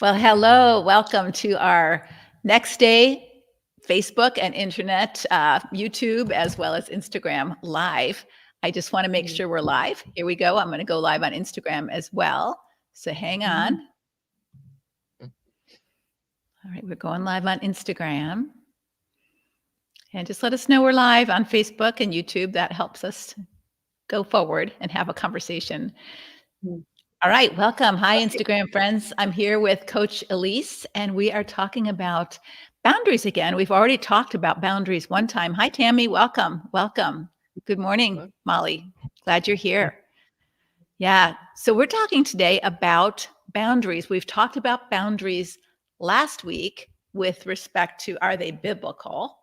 Well, hello. Welcome to our next day Facebook and internet, YouTube, as well as Instagram live. I just want to make sure we're live. Here we go. I'm going to go live on Instagram as well. So hang on. All right, we're going live on Instagram. And just let us know we're live on Facebook and YouTube. That helps us go forward and have a conversation. All right, welcome. Hi, Instagram friends. I'm here with Coach Elise, and we are talking about boundaries again. We've already talked about boundaries one time. Hi, Tammy. Welcome. Welcome. Good morning, Molly. Glad you're here. Yeah. So we're talking today about boundaries. We've talked about boundaries last week with respect to, are they biblical?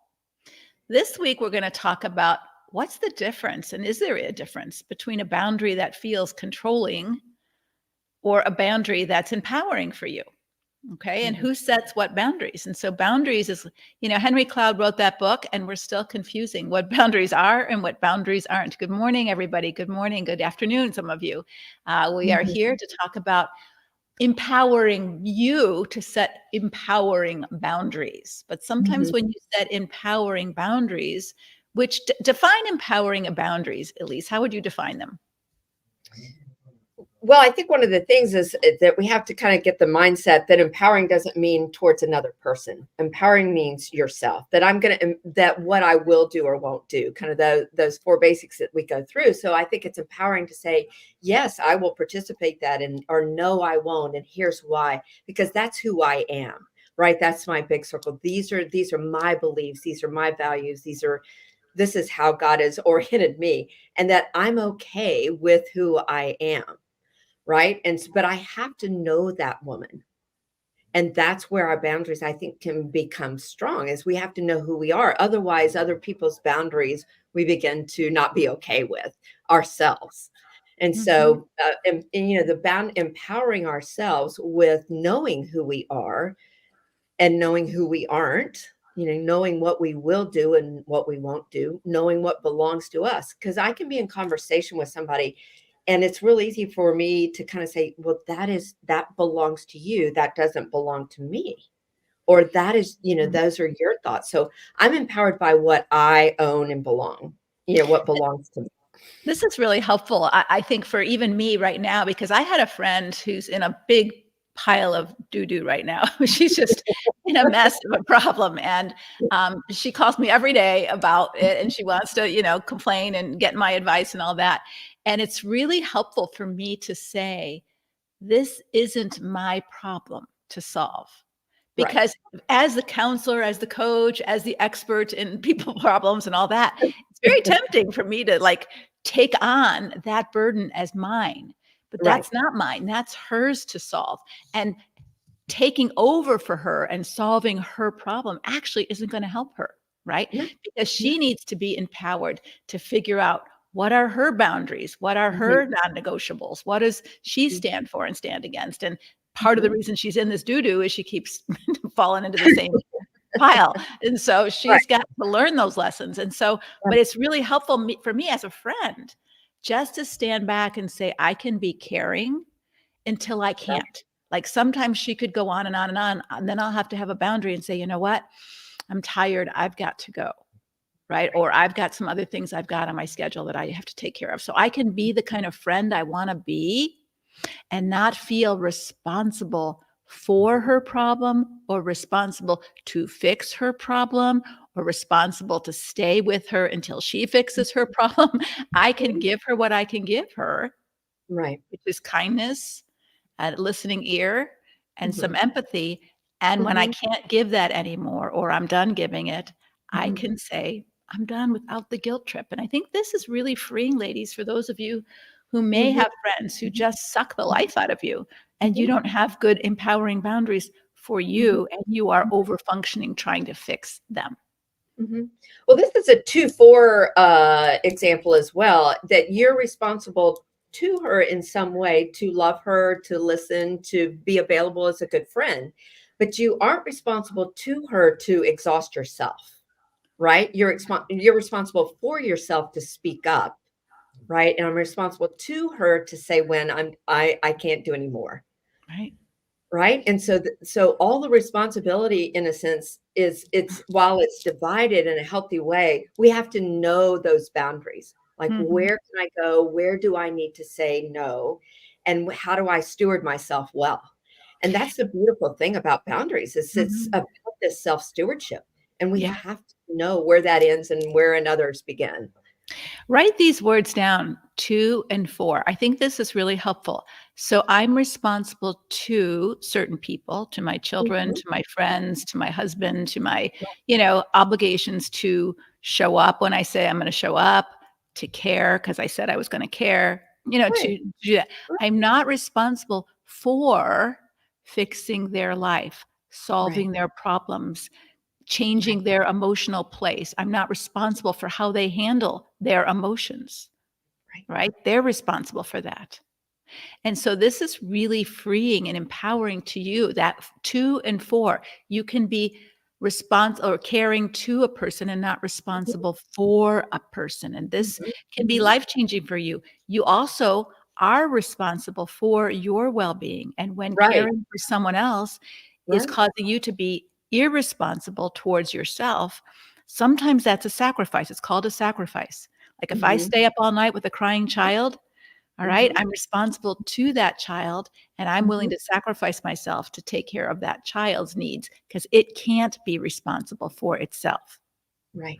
This week, we're going to talk about what's the difference, and is there a difference between a boundary that feels controlling or a boundary that's empowering for you. Okay. And who sets what boundaries? And so boundaries is, Henry Cloud wrote that book, and we're still confusing what boundaries are and what boundaries aren't. Good morning, everybody. Good morning. Good afternoon, some of you. We are here to talk about empowering you to set empowering boundaries. But sometimes when you set empowering boundaries, which define empowering boundaries, Elise, how would you define them? Well, I think one of the things is that we have to kind of get the mindset that empowering doesn't mean towards another person. Empowering means yourself, that what I will do or won't do, kind of those four basics that we go through. So I think it's empowering to say, yes, I will participate that, or no, I won't. And here's why, because that's who I am, right? That's my big circle. These are my beliefs. These are my values. This is how God has oriented me, and that I'm okay with who I am. Right. But I have to know that woman. And that's where our boundaries, I think, can become strong, is we have to know who we are. Otherwise, other people's boundaries, we begin to not be okay with ourselves. And so, empowering ourselves with knowing who we are and knowing who we aren't, knowing what we will do and what we won't do, knowing what belongs to us. Because I can be in conversation with somebody, and it's real easy for me to kind of say, well, that belongs to you. That doesn't belong to me. Or that is, those are your thoughts. So I'm empowered by what I own and belong, what belongs to me. This is really helpful, I think, for even me right now, because I had a friend who's in a big pile of doo-doo right now. She's just in a mess of a problem. And she calls me every day about it, and she wants to, complain and get my advice and all that. And it's really helpful for me to say, this isn't my problem to solve. Because as the counselor, as the coach, as the expert in people problems and all that, it's very tempting for me to take on that burden as mine. But that's not mine. That's hers to solve. And taking over for her and solving her problem actually isn't going to help her, right? Because she needs to be empowered to figure out, what are her boundaries? What are her non-negotiables? What does she stand for and stand against? And part of the reason she's in this doo-doo is she keeps falling into the same pile. And so she's got to learn those lessons. And so, but it's really helpful for me as a friend just to stand back and say, I can be caring until I can't. Like sometimes she could go on and on and on, and then I'll have to have a boundary and say, you know what? I'm tired. I've got to go. Right. Or I've got some other things I've got on my schedule that I have to take care of. So I can be the kind of friend I want to be and not feel responsible for her problem, or responsible to fix her problem, or responsible to stay with her until she fixes her problem. I can give her what I can give her, right? Which is kindness, a listening ear, and some empathy. And when I can't give that anymore, or I'm done giving it, I can say, I'm done, without the guilt trip. And I think this is really freeing, ladies, for those of you who may have friends who just suck the life out of you, and you don't have good empowering boundaries for you, and you are over functioning trying to fix them. Well, this is a 2-4 example as well, that you're responsible to her in some way, to love her, to listen, to be available as a good friend, but you aren't responsible to her to exhaust yourself. Right? You're responsible for yourself to speak up, right? And I'm responsible to her to say when I can't do anymore. Right. right? And so so all the responsibility in a sense is, it's while it's divided in a healthy way, we have to know those boundaries. Like, Mhm. where can I go? Where do I need to say no? And how do I steward myself well? And that's the beautiful thing about boundaries, is it's Mhm. about this self-stewardship. And we Yeah. have to know where that ends and where another's begin. Write these words down, 2 and 4. I think this is really helpful. So I'm responsible to certain people, to my children, Mhm. to my friends, to my husband, to my, obligations to show up when I say I'm going to show up, to care because I said I was going to care, Right, to do that. right, I'm not responsible for fixing their life, right, solving their problems, right, changing their emotional place. I'm not responsible for how they handle their emotions, right. right? They're responsible for that. And so this is really freeing and empowering to you, that 2 and 4. You can be responsible or caring to a person and not Mhm, responsible for a person. And this mhm, can be mhm. life-changing for you. You also are responsible for your well-being. And when Right, caring for someone else is right. causing you to be irresponsible towards yourself, sometimes that's a sacrifice. It's called a sacrifice. Like if I Mhm, stay up all night with a crying child, all right? mhm, I'm responsible to that child, and I'm willing mhm. to sacrifice myself to take care of that child's needs because it can't be responsible for itself, Right.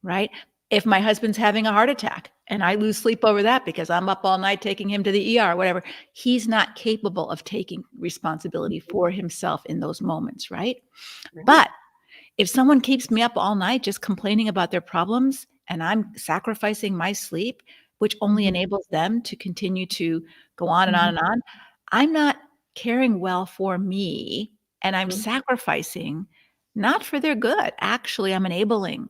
right? If my husband's having a heart attack and I lose sleep over that because I'm up all night taking him to the ER or whatever, he's not capable of taking responsibility Mhm. for himself in those moments, right? Right. But if someone keeps me up all night just complaining about their problems and I'm sacrificing my sleep, which only Mhm, enables them to continue to go on and on mhm, and on, I'm not caring well for me and I'm mhm, sacrificing not for their good. Actually, I'm enabling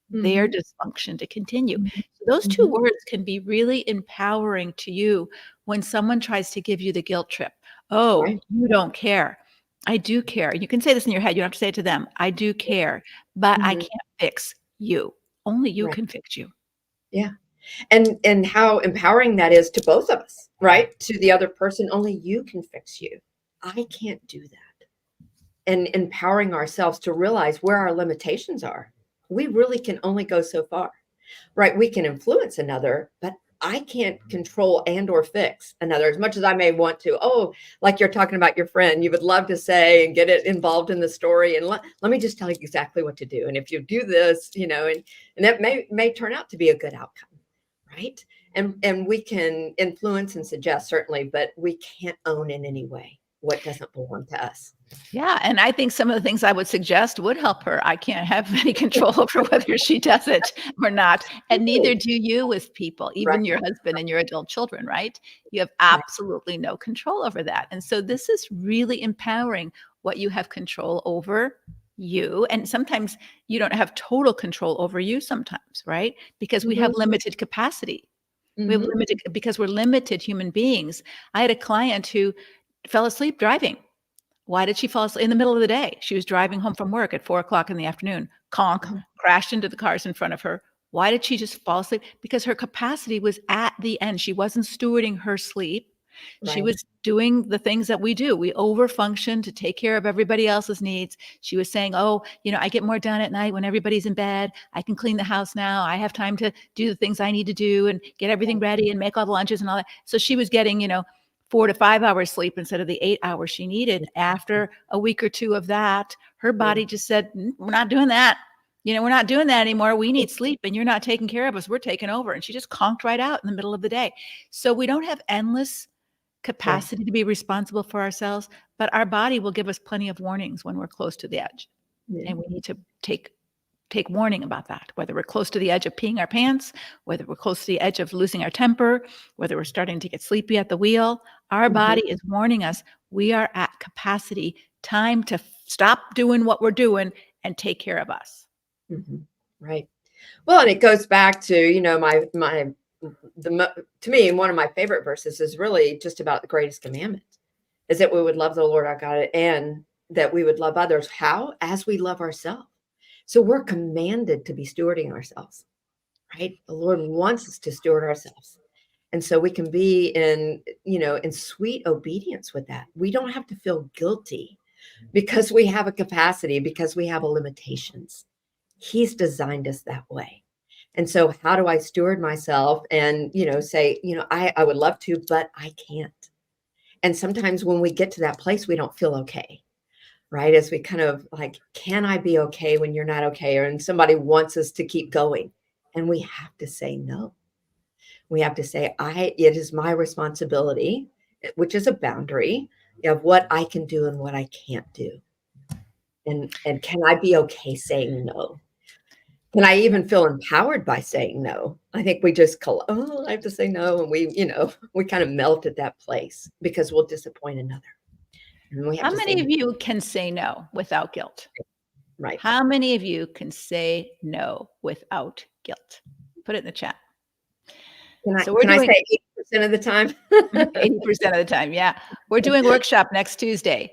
their mhm, dysfunction to continue. mhm, So those 2 mhm. words can be really empowering to you when someone tries to give you the guilt trip. "Oh, Right. you don't care." I do care. You can say this in your head, you don't have to say it to them. I do care, but I Mhm. can't fix you. Only you Right. can fix you. Yeah. And how empowering that is to both of us, right? To the other person, only you can fix you. I can't do that. And empowering ourselves to realize where our limitations are. We really can only go so far. Right, we can influence another, but I can't control and or fix another as much as I may want to. Oh, like you're talking about your friend, you would love to say and get it involved in the story and let me just tell you exactly what to do. And if you do this, and that may turn out to be a good outcome, right? And we can influence and suggest certainly, but we can't own in any way what doesn't belong to us. Yeah, and I think some of the things I would suggest would help her. I can't have any control over whether she does it or not, and neither Right, do you with people, right, even your husband and your adult children, right? You have right. absolutely no control over that, and so this is really empowering what you have control over you, and sometimes you don't have total control over you sometimes, right? Because we have Mhm, limited capacity. We have mhm. limited because we're limited human beings. I had a client who fell asleep driving. Why did she fall asleep in the middle of the day? She was driving home from work at 4 o'clock in the afternoon, conk, Uh-huh. crashed into the cars in front of her. Why did she just fall asleep? Because her capacity was at the end. She wasn't stewarding her sleep. She Right. was doing the things that we do. We overfunction to take care of everybody else's needs. She was saying, "Oh, I get more done at night when everybody's in bed. I can clean the house now. I have time to do the things I need to do and get everything ready and make all the lunches and all that." So she was getting, 4 to 5 hours sleep instead of the 8 hours she needed. After a week or 2 of that, her Yeah. body just said, We're not doing that. We're not doing that anymore. We need sleep and you're not taking care of us. We're taking over." And she just conked right out in the middle of the day. So we don't have endless Right. capacity to be responsible for ourselves, but our body will give us plenty of warnings when we're close to the edge. Yeah. And we need to take warning about that, whether we're close to the edge of peeing our pants, whether we're close to the edge of losing our temper, whether we're starting to get sleepy at the wheel. Our Mhm, body is warning us we are at capacity, time to stop doing what we're doing and take care of us. mhm. Right. Well, and it goes back to, to me, one of my favorite verses is really just about the greatest commandment, is that we would love the Lord our God and that we would love others. How? As we love ourselves. So we're commanded to be stewarding ourselves, right? The Lord wants us to steward ourselves. And so we can be in sweet obedience with that. We don't have to feel guilty because we have a capacity, because we have a limitations. He's designed us that way. And so how do I steward myself and, say, I would love to, but I can't. And sometimes when we get to that place, we don't feel okay, right? As we kind of like, can I be okay when you're not okay? Or and somebody wants us to keep going. And we have to say no. We have to say, it is my responsibility, which is a boundary of what I can do and what I can't do. And can I be okay saying no? Can I even feel empowered by saying no? I think we just I have to say no. And we kind of melt at that place because we'll disappoint another. And we have How to say many no. of you can say no without guilt? Right. How many of you can say no without guilt? Put it in the chat. So we're Can I doing say 80% of the time? 80% of the time. Yeah. We're doing workshop next Tuesday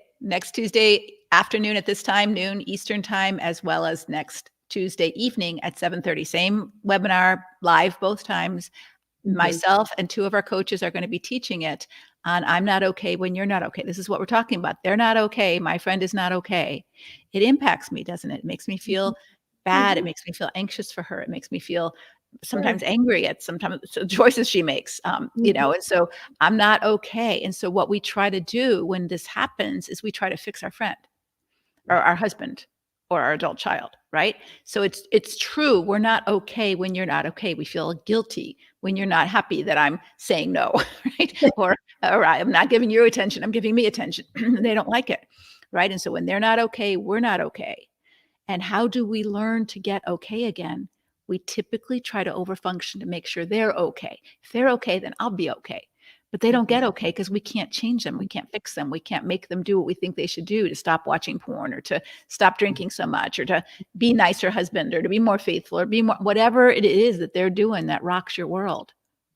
afternoon at this time, noon Eastern time, as well as next Tuesday evening at 7:30. Same webinar, live both times. Myself and two of our coaches are going to be teaching it on I'm not okay when you're not okay. This is what we're talking about. They're not okay. My friend is not okay. It impacts me, doesn't it? It makes me feel bad. It makes me feel anxious for her. It makes me feel sometimes angry at sometimes the choices she makes, and so I'm not okay. And so what we try to do when this happens is we try to fix our friend or our husband or our adult child, right? So it's true. We're not okay when you're not okay. We feel guilty when you're not happy that I'm saying no, right? Or I'm not giving you attention. I'm giving me attention. They don't like it, right? And so when they're not okay, we're not okay. And how do we learn to get okay again? We typically try to overfunction to make sure they're okay. If they're okay, then I'll be okay. But they don't get okay because we can't change them. We can't fix them. We can't make them do what we think they should do to stop watching porn or to stop drinking so much or to be nicer husband or to be more faithful or be more, whatever it is that they're doing that rocks your world.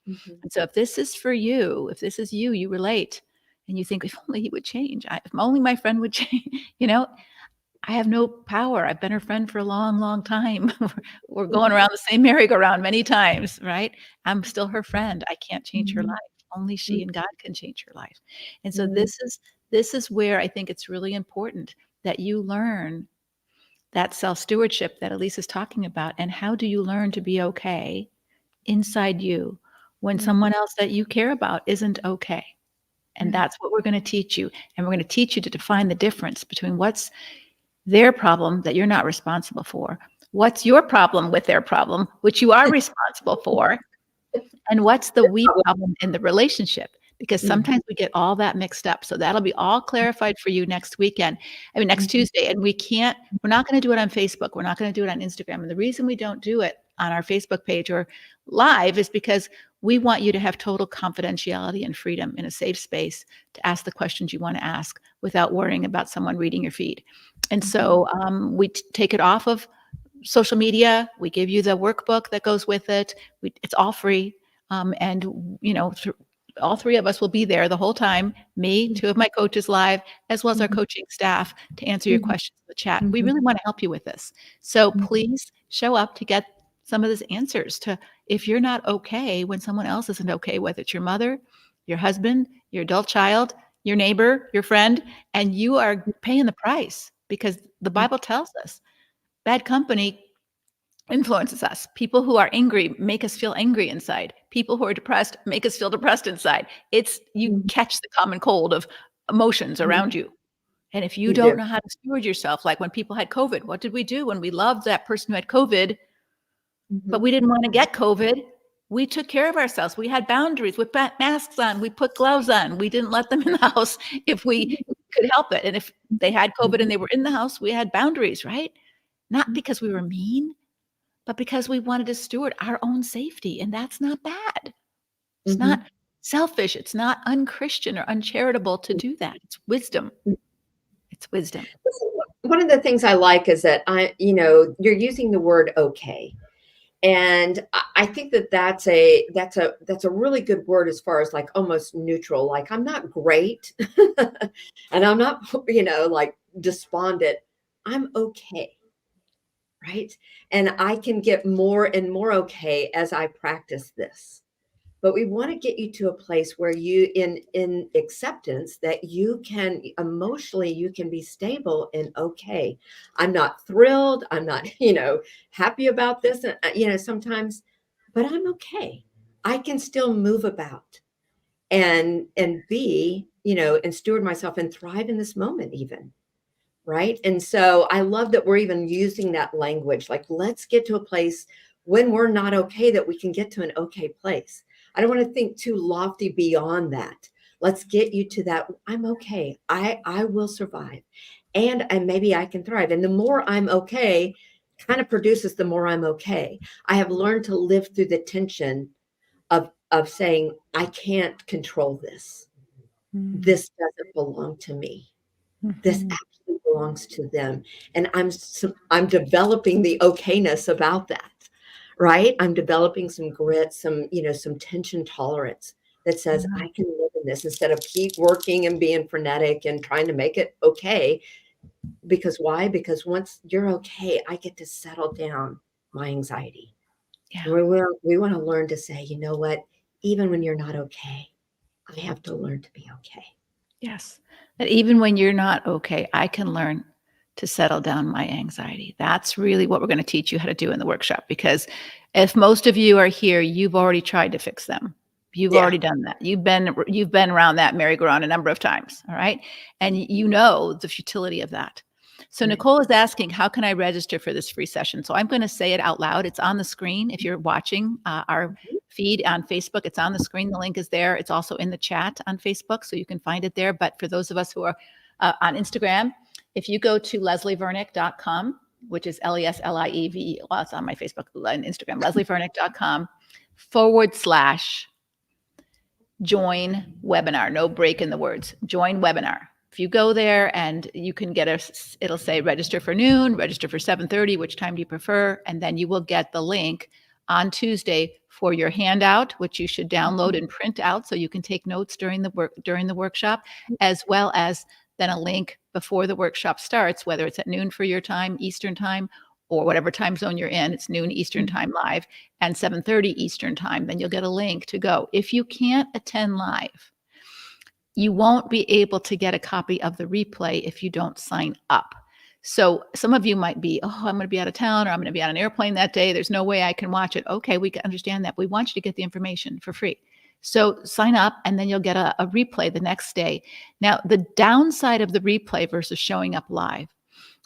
And so if this is for you, if this is you, you relate and you think, if only he would change, if only my friend would change, I have no power. I've been her friend for a long, long time. We're going around the same merry-go-round many times, right? I'm still her friend. I can't change her life. Only she and God can change her life. And so this is where I think it's really important that you learn that self-stewardship that Elise is talking about. And how do you learn to be okay inside you when someone else that you care about isn't okay? And that's what we're going to teach you. And we're going to teach you to define the difference between what's their problem that you're not responsible for, what's your problem with their problem, which you are responsible for, and what's the we problem in the relationship. Because sometimes we get all that mixed up. So that'll be all clarified for you next Tuesday. And we're not going to do it on Facebook. We're not going to do it on Instagram. And the reason we don't do it on our Facebook page or live is because we want you to have total confidentiality and freedom in a safe space to ask the questions you want to ask without worrying about someone reading your feed. And so we take it off of social media. We give you the workbook that goes with it. It's all free. And all three of us will be there the whole time, me, two of my coaches live, as well as our coaching staff to answer your questions in the chat. We really want to help you with this. So please show up to get some of these answers to if you're not okay when someone else isn't okay, whether it's your mother, your husband, your adult child, your neighbor, your friend, and you are paying the price because the Bible tells us bad company influences us. People who are angry make us feel angry inside. People who are depressed make us feel depressed inside. You catch the common cold of emotions around you. And if you don't know how to steward yourself, like when people had COVID, what did we do when we loved that person who had COVID, but we didn't want to get COVID? We took care of ourselves. We had boundaries. We put masks on. We put gloves on. We didn't let them in the house if we could help it. And if they had COVID and they were in the house, we had boundaries, right? Not because we were mean, but because we wanted to steward our own safety. And that's not bad. It's not selfish. It's not unchristian or uncharitable to do that. It's wisdom. It's wisdom. One of the things I like is that you're using the word okay. And I think that's a really good word as far as like almost neutral. Like I'm not great and I'm not, like despondent. I'm okay. Right. And I can get more and more okay as I practice this. but we want to get you to a place where you in acceptance that you can emotionally, you can be stable and okay. I'm not thrilled. I'm not, happy about this. And, sometimes, but I'm okay. I can still move about and be, and steward myself and thrive in this moment even. Right. And so I love that we're even using that language. Like, let's get to a place when we're not okay, that we can get to an okay place. I don't want to think too lofty beyond that. Let's get you to that. I'm okay. I will survive. And maybe I can thrive. And the more I'm okay kind of produces the more I'm okay. I have learned to live through the tension of saying, I can't control this. Mm. This doesn't belong to me. This Mhm. actually belongs to them. And I'm developing the okayness about that, right? I'm developing some grit, some tension tolerance that says Yeah. I can live in this instead of keep working and being frenetic and trying to make it okay. Because why? Because once you're okay, I get to settle down my anxiety. Yeah. And we want to learn to say, you know what? Even when you're not okay, I have to learn to be okay. Yes. That even when you're not okay, I can learn to settle down my anxiety. That's really what we're going to teach you how to do in the workshop. Because if most of you are here, you've already tried to fix them. You've Yeah. already done that. You've been around that merry-go-round a number of times. All right. And you know the futility of that. So Right. Nicole is asking, how can I register for this free session? So I'm going to say it out loud. It's on the screen. If you're watching our feed on Facebook, it's on the screen. The link is there. It's also in the chat on Facebook, so you can find it there. But for those of us who are on Instagram, if you go to leslievernick.com, which is Leslieve, well, it's on my Facebook and Instagram, leslievernick.com/join webinar, no break in the words, join webinar. If you go there and you can get it'll say register for noon, register for 7:30, which time do you prefer? And then you will get the link on Tuesday for your handout, which you should download and print out so you can take notes during the workshop, as well as then a link before the workshop starts, whether it's at noon for your time, Eastern time, or whatever time zone you're in. It's noon Eastern time live and 7:30 Eastern time. Then you'll get a link to go. If you can't attend live, you won't be able to get a copy of the replay if you don't sign up. So some of you might be, oh, I'm going to be out of town, or I'm going to be on an airplane that day. There's no way I can watch it. Okay, we can understand that. We want you to get the information for free. So sign up and then you'll get a replay the next day. Now, the downside of the replay versus showing up live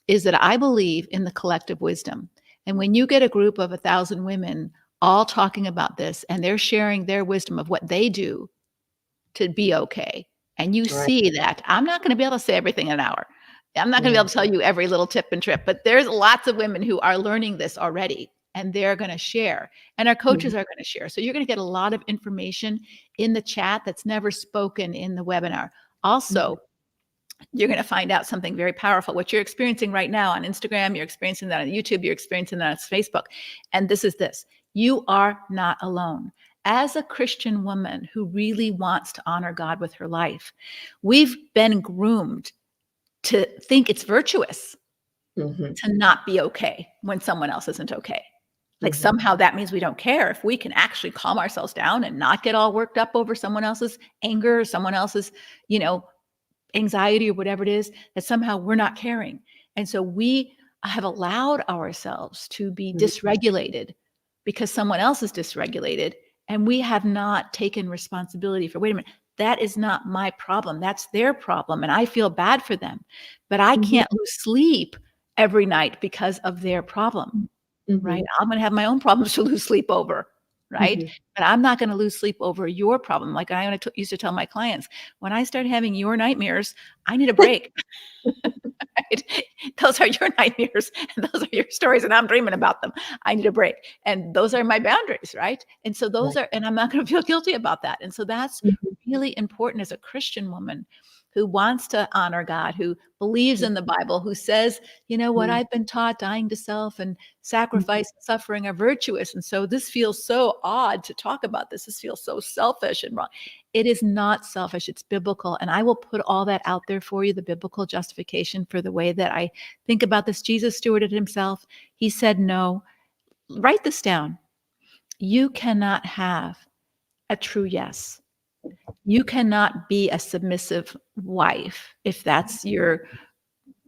is that I believe in the collective wisdom. And when you get a group of 1,000 women all talking about this and they're sharing their wisdom of what they do to be okay, and you Right. see that, I'm not going to be able to say everything in an hour. I'm not going to be Yeah. able to tell you every little tip and trip, but there's lots of women who are learning this already and they're going to share, and our coaches Mhm. are going to share. So you're going to get a lot of information in the chat that's never spoken in the webinar. Also, you're going to find out something very powerful. What you're experiencing right now on Instagram, you're experiencing that on YouTube, you're experiencing that on Facebook. And this is this: you are not alone. As a Christian woman who really wants to honor God with her life, we've been groomed to think it's virtuous Mhm. to not be okay when someone else isn't okay. Like Mhm. somehow that means we don't care. If we can actually calm ourselves down and not get all worked up over someone else's anger, or someone else's, you know, anxiety or whatever it is, that somehow we're not caring. And so we have allowed ourselves to be Mhm. dysregulated because someone else is dysregulated. And we have not taken responsibility for, wait a minute, that is not my problem. That's their problem. And I feel bad for them. But I Mhm. can't lose sleep every night because of their problem, right? Mhm. I'm going to have my own problems to lose sleep over, right? Mhm. But I'm not going to lose sleep over your problem. Like I used to tell my clients, when I start having your nightmares, I need a break. Right? Those are your nightmares and those are your stories, and I'm dreaming about them. I need a break. And those are my boundaries, right? And so Right. and I'm not going to feel guilty about that. And so that's Mhm. really important as a Christian woman who wants to honor God, who believes in the Bible, who says, you know what, Mhm. I've been taught dying to self and Mhm. sacrifice and suffering are virtuous. And so this feels so odd to talk about this. This feels so selfish and wrong. It is not selfish, it's biblical. And I will put all that out there for you, the biblical justification for the way that I think about this. Jesus stewarded himself. He said no. Write this down. You cannot have a true yes. You cannot be a submissive wife if that's your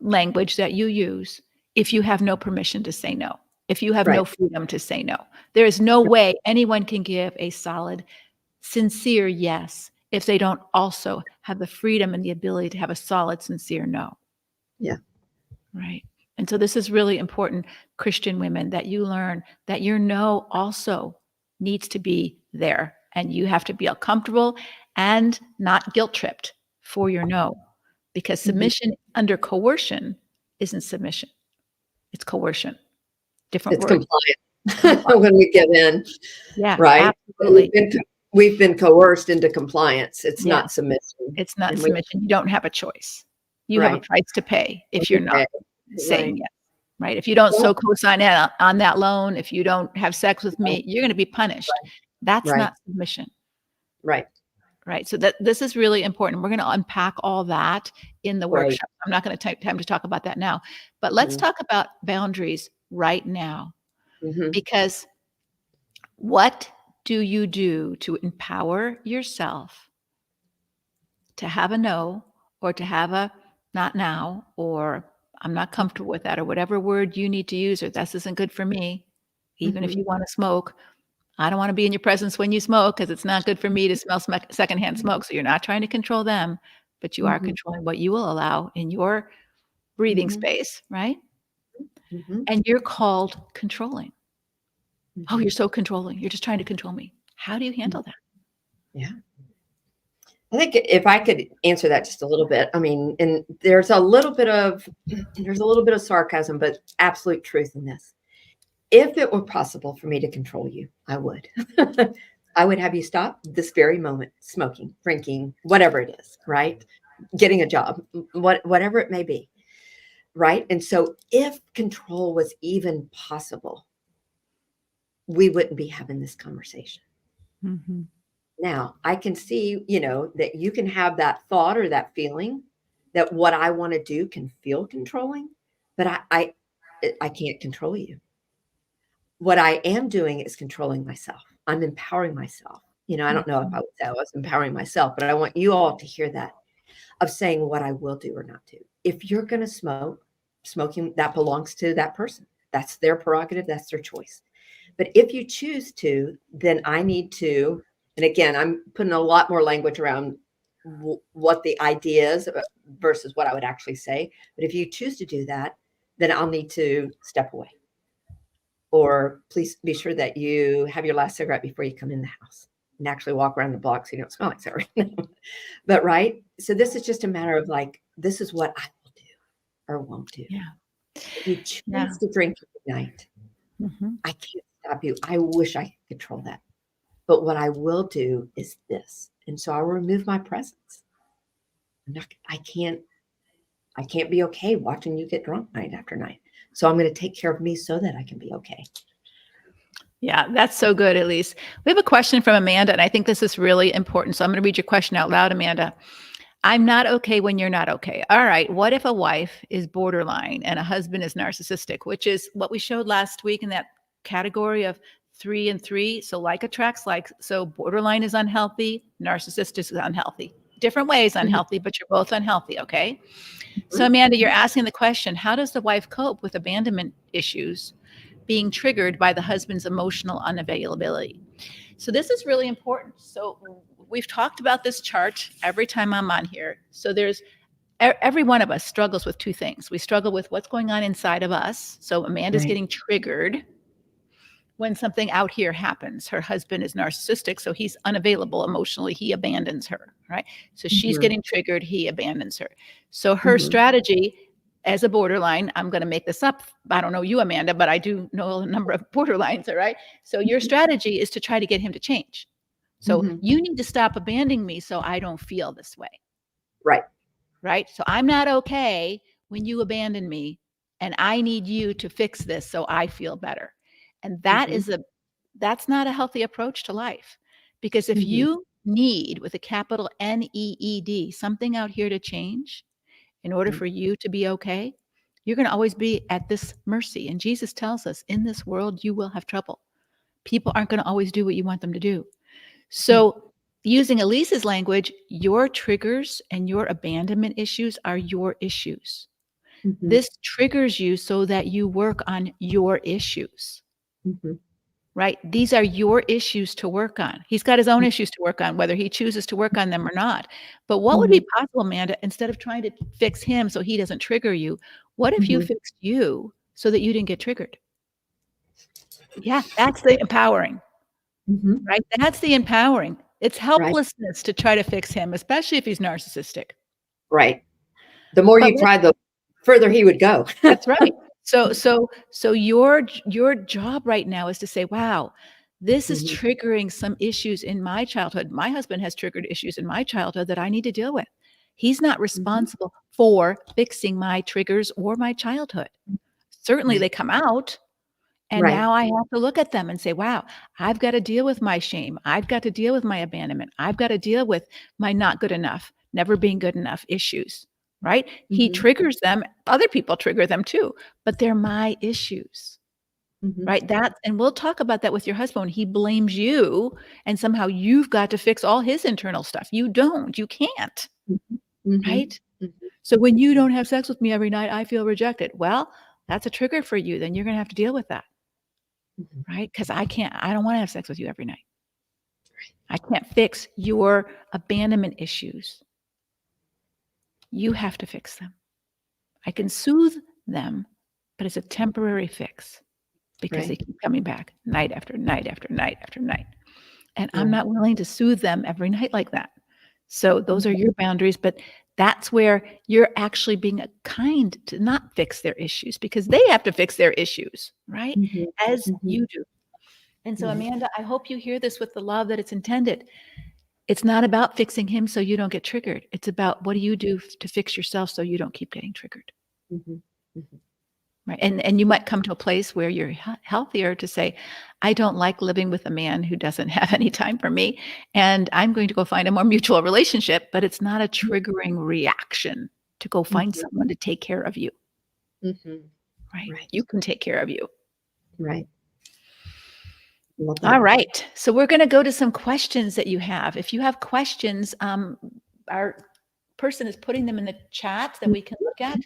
language that you use, if you have no permission to say no, if you have Right. no freedom to say no. There is no way anyone can give a solid, sincere yes if they don't also have the freedom and the ability to have a solid, sincere no. Yeah. Right. And so this is really important, Christian women, that you learn that your no also needs to be there. And you have to be comfortable and not guilt tripped for your no. Because Mhm. submission under coercion isn't submission, it's coercion. Different It's word. compliant Compli- when we give in, Yeah, right? We've absolutely. been we've been coerced into compliance. It's Yeah, not submission. it's not And we submission. You don't have a choice. You have a right. price to pay if you're not Okay. saying Right. yes. Right? If you don't Well, so co-sign in on that loan, if you don't have sex with me, you're going to be punished. That's right. not submission, Right. right? So that this is really important. We're going to unpack all that in the Right. workshop. I'm not going to take time to talk about that now, but let's Mhm. talk about boundaries right now, Mhm. because what do you do to empower yourself to have a no, or to have a not now, or I'm not comfortable with that, or whatever word you need to use, or this isn't good for me. Even if Mhm. you want to smoke, I don't want to be in your presence when you smoke because it's not good for me to smell secondhand smoke. So you're not trying to control them, but you are Mhm. controlling what you will allow in your breathing Mhm. space, right? Mhm. And you're called controlling. Oh, Mhm. you're so controlling. You're just trying to control me. How do you Mhm. handle that? Yeah. I think if I could answer that just a little bit, I mean, and there's a little bit of sarcasm, but absolute truth in this. If it were possible for me to control you, I would. I would have you stop this very moment, smoking, drinking, whatever it is, right? Getting a job, whatever it may be, right? And so if control was even possible, we wouldn't be having this conversation. Mm-hmm. Now, I can see, that you can have that thought or that feeling that what I want to do can feel controlling, but I can't control you. What I am doing is controlling myself. I'm empowering myself. I don't know if I would say I was empowering myself, but I want you all to hear that of saying what I will do or not do. If you're going to smoke, smoking, that belongs to that person. That's their prerogative. That's their choice. But if you choose to, then I need to, and again, I'm putting a lot more language around what the idea is versus what I would actually say. But if you choose to do that, then I'll need to step away. Or please be sure that you have your last cigarette before you come in the house and actually walk around the block so you don't smell like cigarette. But right. So this is just a matter of like, this is what I will do or won't do. Yeah. If you Yeah. choose to drink at night, Mm-hmm. I can't stop you. I wish I could control that. But what I will do is this. And so I'll remove my presence. I can't be okay watching you get drunk night after night. So I'm going to take care of me so that I can be okay. Yeah, that's so good, Elise. We have a question from Amanda, and I think this is really important. So I'm going to read your question out loud, Amanda. I'm not okay when you're not okay. All right. What if a wife is borderline and a husband is narcissistic, which is what we showed last week in that category of 3 and 3. So like attracts like. So borderline is unhealthy, narcissistic is unhealthy. Different ways unhealthy, but you're both unhealthy. Okay. So Amanda, you're asking the question, how does the wife cope with abandonment issues being triggered by the husband's emotional unavailability? So this is really important. So we've talked about this chart every time I'm on here. So there's every one of us struggles with two things. We struggle with what's going on inside of us. So Amanda's Right. getting triggered when something out here happens. Her husband is narcissistic, so he's unavailable emotionally. He abandons her, right? So she's Mhm. getting triggered. He abandons her. So her Mhm. strategy as a borderline, I'm going to make this up. I don't know you, Amanda, but I do know a number of borderlines, all right? So your strategy is to try to get him to change. So Mhm. you need to stop abandoning me so I don't feel this way, Right. right? So I'm not okay when you abandon me, and I need you to fix this so I feel better. And Mhm. that's not a healthy approach to life. Because if Mhm. you need, with a capital NEED, something out here to change in order Mhm. for you to be okay, you're going to always be at this mercy. And Jesus tells us, in this world, you will have trouble. People aren't going to always do what you want them to do. So using Elise's language, your triggers and your abandonment issues are your issues. Mhm. This triggers you so that you work on your issues, Mhm. right? These are your issues to work on. He's got his own issues to work on, whether he chooses to work on them or not. But what would Mhm. be possible, Amanda, instead of trying to fix him so he doesn't trigger you, what if you Mhm. fixed you so that you didn't get triggered? Yeah, that's the empowering, Mhm. right? That's the empowering. It's Right. helplessness to try to fix him, especially if he's narcissistic. Right. The more But you try, the further he would go. that's right. So your job right now is to say, "Wow, this is Mhm. triggering some issues in my childhood. My husband has triggered issues in my childhood that I need to deal with. He's not Mhm. responsible for fixing my triggers or my childhood. Certainly they Right. come out, and Right. now I have to look at them and say, wow, I've got to deal with my shame. I've got to deal with my abandonment. I've got to deal with my not good enough, never being good enough issues, right? He Mhm. triggers them. Other people trigger them too, but they're my issues, Mhm. right? And we'll talk about that with your husband. When he blames you and somehow you've got to fix all his internal stuff. You don't, you can't, Mhm. Mhm. right? Mhm. So when you don't have sex with me every night, I feel rejected. Well, that's a trigger for you. Then you're going to have to deal with that. Mhm. Right? Because I don't want to have sex with you every night. I can't fix your abandonment issues. You have to fix them. I can soothe them, but it's a temporary fix because they Right. keep coming back night after night after night after night. And I'm Right. not willing to soothe them every night like that. So those are Mhm. your boundaries, but that's where you're actually being kind to not fix their issues because they have to fix their issues, right? Mhm. As Mhm. you do. And so, Right. Amanda, I hope you hear this with the love that it's intended. It's not about fixing him so you don't get triggered. It's about what do you do to fix yourself so you don't keep getting triggered, Mhm. Mhm. right? And you might come to a place where you're healthier to say, I don't like living with a man who doesn't have any time for me, and I'm going to go find a more mutual relationship, but it's not a triggering reaction to go find Mhm. someone to take care of you, Mhm. right? You Right. can take care of you. Right. Love All that. right. So we're going to go to some questions that you have. If you have questions, our person is putting them in the chat that we can look at.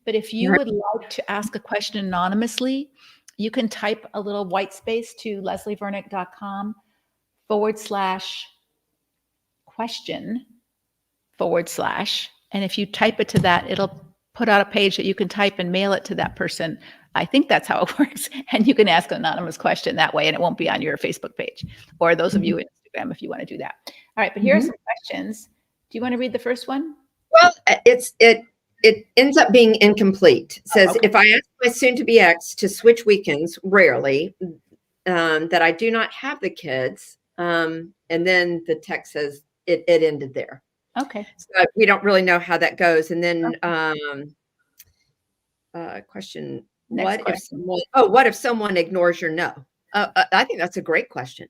But if you Right. would like to ask a question anonymously, you can type a little white space to leslievernick.com/question / and if you type it to that, it'll put out a page that you can type and mail it to that person. I think that's how it works. And you can ask an anonymous question that way, and it won't be on your Facebook page or those of Mhm. you in Instagram if you want to do that. All right, but here are Mhm. some questions. Do you want to read the first one? Well, it ends up being incomplete. It Oh, says, okay. if I ask my soon-to-be ex to switch weekends, rarely, that I do not have the kids, and then the text says it ended there. Okay. So we don't really know how that goes. And then Okay. question: Next What if question. someone? Oh, what if someone ignores your no? I think that's a great question.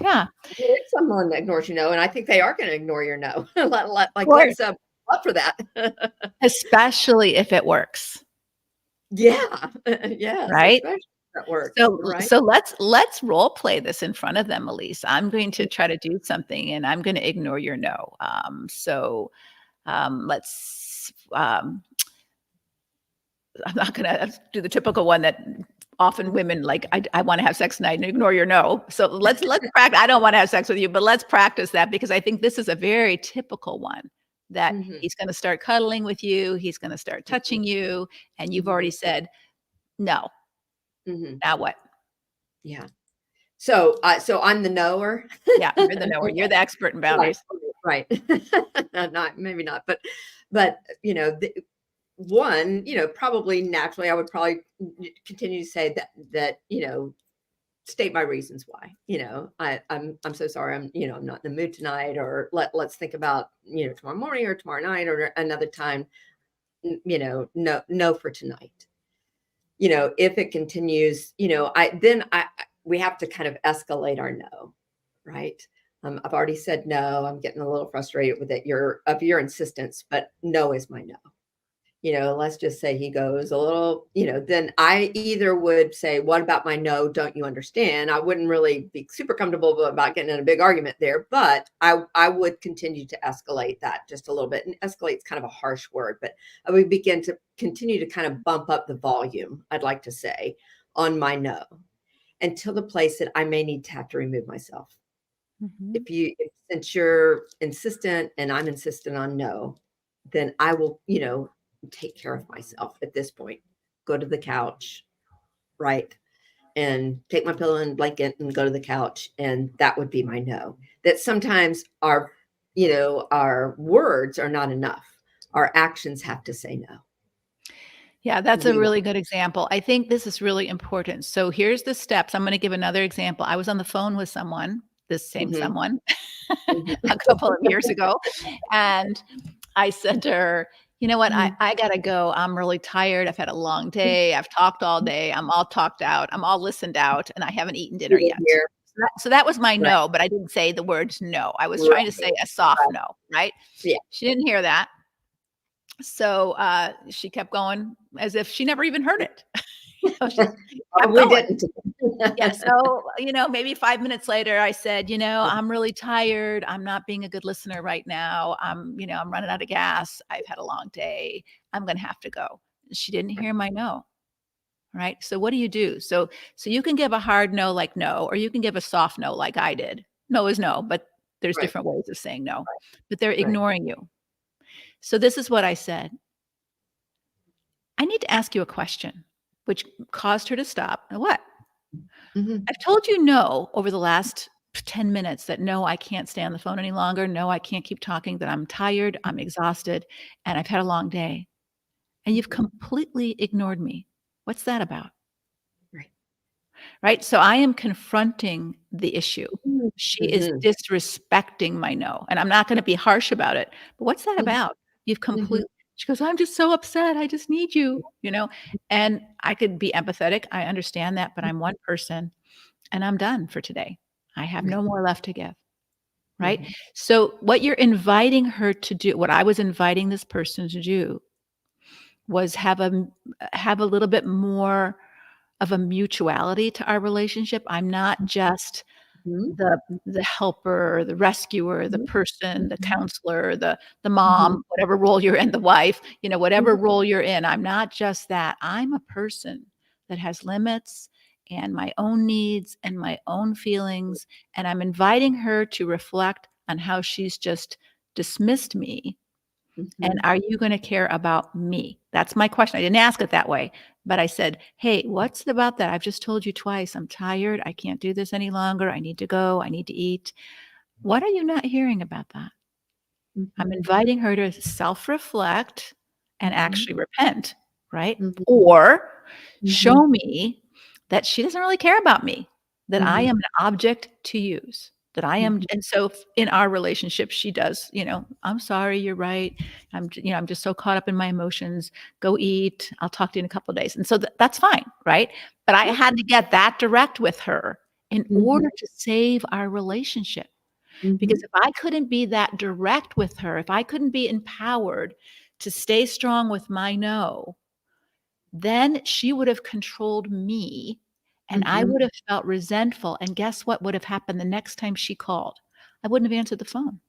Yeah. What if someone ignores your no, and I think they are going to ignore your no. Of Like, course. let's up for that. Especially if it works, Yeah. Yes, right? especially if that works, So right? so let's role play this in front of them, Elise. I'm going to try to do something and I'm going to ignore your no. Let's I'm not going to do the typical one that often women like I want to have sex tonight and ignore your no. So let's practice. I don't want to have sex with you, but let's practice that because I think this is a very typical one that Mhm, he's going to start cuddling with you, he's going to start mhm, touching you, and you've mhm, already said no. mhm. Now what? Yeah. So I'm the knower? Yeah, you're the knower. You're the expert in Right, boundaries. right. Not maybe not, but, one, probably naturally, I would probably continue to say that, state my reasons why. I'm so sorry. I'm not in the mood tonight, or let's think about, tomorrow morning or tomorrow night or another time. No for tonight. If it continues, we have to kind of escalate our no, right? I've already said no. I'm getting a little frustrated with it. Your insistence, but no is my no. let's just say he goes a little, then I either would say, what about my no? Don't you understand? I wouldn't really be super comfortable about getting in a big argument there, but I would continue to escalate that just a little bit. And escalate is kind of a harsh word, but I would begin to continue to kind of bump up the volume, I'd like to say, on my no, until the place that I may need to have to remove myself. Mhm. Since you're insistent and I'm insistent on no, then I will, take care of myself at this point. Go to the couch, right? And take my pillow and blanket and go to the couch. And that would be my no. That sometimes our words are not enough. Our actions have to say no. Yeah, that's a We will. really good example. I think this is really important. So here's the steps. I'm going to give another example. I was on the phone with someone, this same Mhm, someone, mhm, a couple of years ago, and I said to her, "You know what? I mhm, I gotta go. I'm really tired. I've had a long day. I've talked all day. I'm all talked out. I'm all listened out, and I haven't eaten dinner Even yet." here. So that was my Right, no, but I didn't say the words no. I was trying to right, say a soft right. no, right? Yeah. She didn't hear that. So, she kept going as if she never even heard it. She kept Probably going. didn't. Yeah, so, maybe 5 minutes later, I said, I'm really tired. I'm not being a good listener right now. I'm running out of gas. I've had a long day. I'm gonna have to go." She didn't hear my no, right? So what do you do? So you can give a hard no like no, or you can give a soft no like I did. No is no, but there's Right, different ways of saying no, but they're right. ignoring you. So this is what I said. "I need to ask you a question," which caused her to stop. "What?" Mhm, "I've told you no over the last 10 minutes that no, I can't stay on the phone any longer. No, I can't keep talking, that I'm tired, I'm exhausted, and I've had a long day. And you've mhm. completely ignored me. What's that about?" Right. Right? So I am confronting the issue. Mhm, She is mhm, disrespecting my no, and I'm not gonna be harsh about it. "But what's that mhm, about? You've mhm, completely." She goes, "I'm just so upset. I just need you," you know? And I could be empathetic. I understand that, but I'm one person and I'm done for today. I have right. no more left to give, right? Mhm, So what you're inviting her to do, what I was inviting this person to do was have a little bit more of a mutuality to our relationship. I'm not just mhm, the helper, the rescuer, the mhm, person, the mhm, counselor, the mhm, mom, whatever role you're in, the wife, whatever mhm, role you're in. I'm not just that. I'm a person that has limits and my own needs and my own feelings, and I'm inviting her to reflect on how she's just dismissed me, and mhm. are you gonna care about me? That's my question. I didn't ask it that way, but I said, "Hey, what's about that? I've just told you twice, I'm tired. I can't do this any longer. I need to go. I need to eat. What are you not hearing about that?" I'm Mhm, inviting her to self-reflect and mhm, actually repent, right? mhm, Or mhm, show me that she doesn't really care about me, that I mhm, am an object to use, that I am. mhm, And so in our relationship, she does, "I'm sorry, you're right. I'm just so caught up in my emotions. Go eat. I'll talk to you in a couple of days." And so that's fine, right? But I yeah, had to get that direct with her in mhm, order to save our relationship. Because mhm, if I couldn't be that direct with her, if I couldn't be empowered to stay strong with my no, then she would have controlled me and I mhm. would have felt resentful. And guess what would have happened the next time she called? I wouldn't have answered the phone.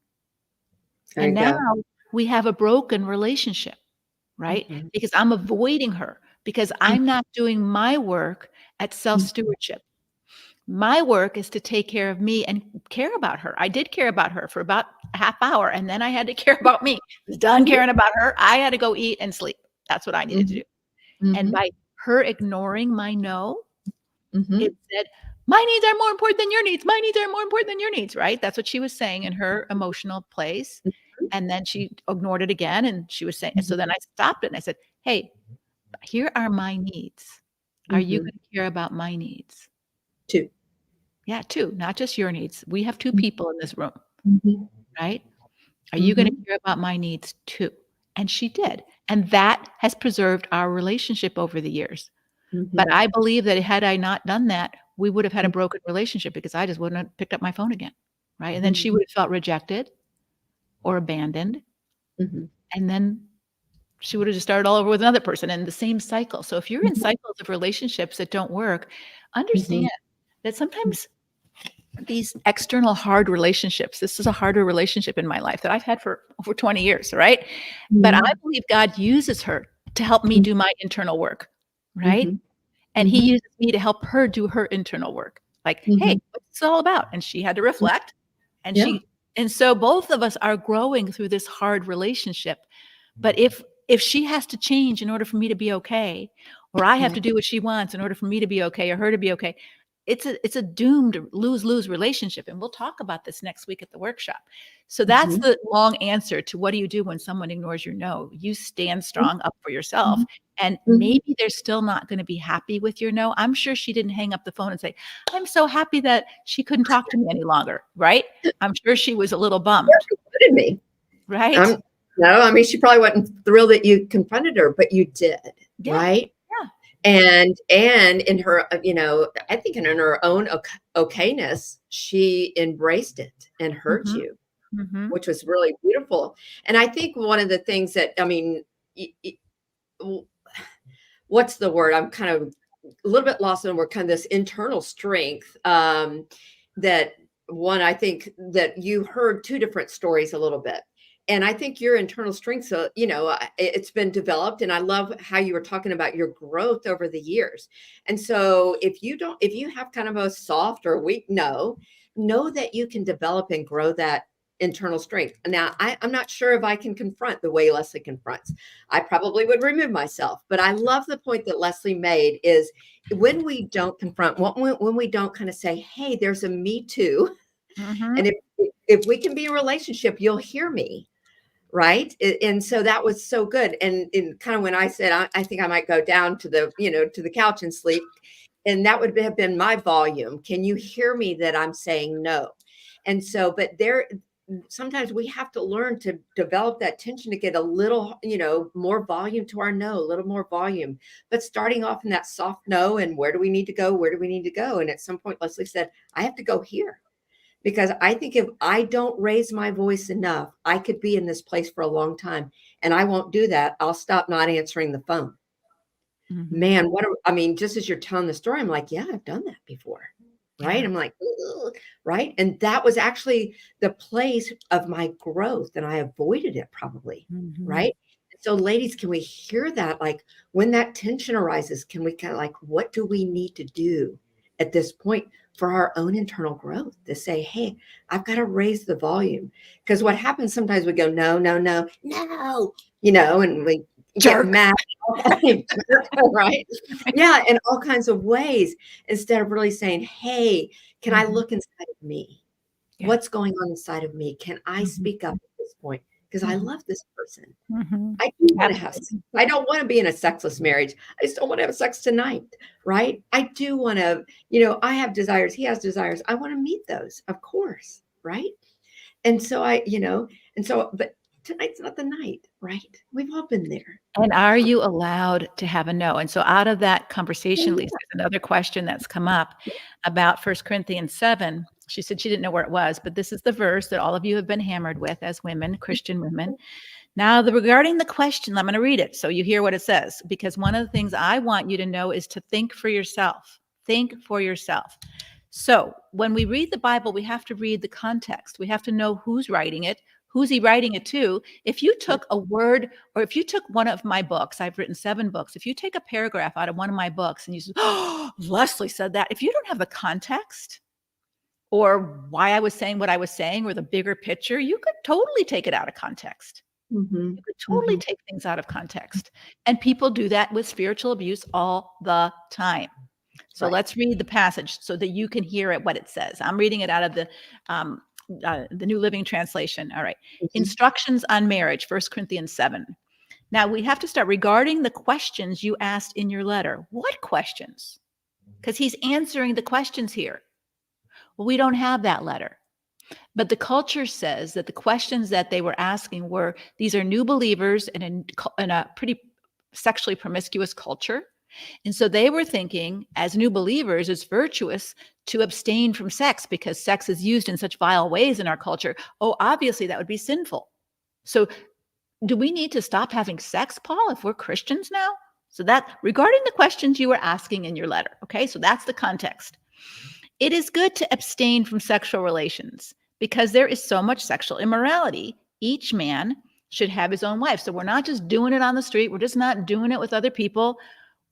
There And you now go. we have a broken relationship, right? Mhm, Because I'm avoiding her because mhm, I'm not doing my work at self mhm, stewardship. My work is to take care of me and care about her. I did care about her for about a half hour, and then I had to care about me. I was done mhm, caring about her. I had to go eat and sleep. That's what I needed to mhm, do. And mhm, by her ignoring my no, it mhm, said, "My needs are more important than your needs. My needs are more important than your needs," right? That's what she was saying in her emotional place. And then she ignored it again, and she was saying, and so mhm, then I stopped it and I said, "Hey, here are my needs. Are you mhm. gonna care about my needs?" 2. Yeah, 2, not just your needs. We have 2 Mhm, people in this room, mhm, right? Are you gonna mhm, care about my needs too? And she did. And that has preserved our relationship over the years. But mhm, I believe that had I not done that, we would have had a broken relationship because I just wouldn't have picked up my phone again, right? And then mhm, she would have felt rejected or abandoned, mhm, and then she would have just started all over with another person in the same cycle. So if you're in cycles of relationships that don't work, understand that sometimes these external hard relationships, this is a harder relationship in my life that I've had for over 20 years, right? But I believe God uses her to help me do my internal work, right? And he uses me to help her do her internal work. Like, hey, what's this all about? And she had to reflect. And Yeah. and so both of us are growing through this hard relationship. But if she has to change in order for me to be okay, or I have to do what she wants in order for me to be okay or her to be okay, it's a doomed lose-lose relationship. And we'll talk about this next week at the workshop. So that's the long answer to what do you do when someone ignores your no? You stand strong up for yourself. And maybe they're still not going to be happy with your no. I'm sure she didn't hang up the phone and say, I'm so happy that she couldn't talk to me any longer, right? I'm sure she was a little bummed. Confronted me. Right? No, I mean, she probably wasn't thrilled that you confronted her, but you did, right? Yeah. And in her, I think in her own okayness, she embraced it and heard you, which was really beautiful. And I think one of the things that, I mean, what's the word? I'm kind of a little bit lost in the word, kind of this internal strength that one, I think that you heard two different stories a little bit. And I think your internal strength, it's been developed. And I love how you were talking about your growth over the years. And so if you have kind of a soft or weak no, know that you can develop and grow that internal strength. Now, I'm not sure if I can confront the way Leslie confronts. I probably would remove myself. But I love the point that Leslie made is when we don't confront, when we don't kind of say, hey, there's a me too. And if we can be in a relationship, you'll hear me. Right. And so that was so good. And kind of when I said, I think I might go down to the couch and sleep. And that would have been my volume. Can you hear me that I'm saying no? And so, but sometimes we have to learn to develop that tension to get a little, more volume to our no, a little more volume, but starting off in that soft no. And where do we need to go? Where do we need to go? And at some point, Leslie said, I have to go here. Because I think if I don't raise my voice enough, I could be in this place for a long time. And I won't do that. I'll stop not answering the phone. Man, just as you're telling the story, I'm like, yeah, I've done that before. Right. Yeah. I'm like, ugh, right. And that was actually the place of my growth. And I avoided it probably. Right. So ladies, can we hear that? Like when that tension arises, can we kind of like, what do we need to do at this point for our own internal growth to say, hey, I've got to raise the volume? Because what happens sometimes we go, no, and we get mad, right? Yeah, in all kinds of ways, instead of really saying, hey, can I look inside of me? Yeah. What's going on inside of me? Can I speak up at this point? Because I love this person. I do want to have sex. I don't want to be in a sexless marriage. I just don't want to have sex tonight, right? I do want to, I have desires. He has desires. I want to meet those, of course, right? And so but tonight's not the night, right? We've all been there. And are you allowed to have a no? And so out of that conversation, Lisa, there's another question that's come up about 1 Corinthians 7. She said she didn't know where it was, but this is the verse that all of you have been hammered with as women, Christian women. Now, regarding the question, I'm going to read it so you hear what it says, because one of the things I want you to know is to think for yourself. Think for yourself. So when we read the Bible, we have to read the context. We have to know who's writing it. Who's he writing it to? If you took a word, or if you took one of my books, I've written 7 books. If you take a paragraph out of one of my books and you say, oh, Leslie said that. If you don't have the context or why I was saying what I was saying or the bigger picture, you could totally take it out of context. You could totally take things out of context. And people do that with spiritual abuse all the time. So let's read the passage so that you can hear it, what it says. I'm reading it out of the New Living Translation. All right. Instructions on marriage, 1 Corinthians 7. Now we have to start regarding the questions you asked in your letter. What questions? Because he's answering the questions here. Well, we don't have that letter. But the culture says that the questions that they were asking were, these are new believers in a pretty sexually promiscuous culture. And so they were thinking, as new believers, it's virtuous to abstain from sex because sex is used in such vile ways in our culture. Oh, obviously that would be sinful. So do we need to stop having sex, Paul, if we're Christians now? So that regarding the questions you were asking in your letter, okay? So that's the context. It is good to abstain from sexual relations because there is so much sexual immorality. Each man should have his own wife. So we're not just doing it on the street. We're just not doing it with other people.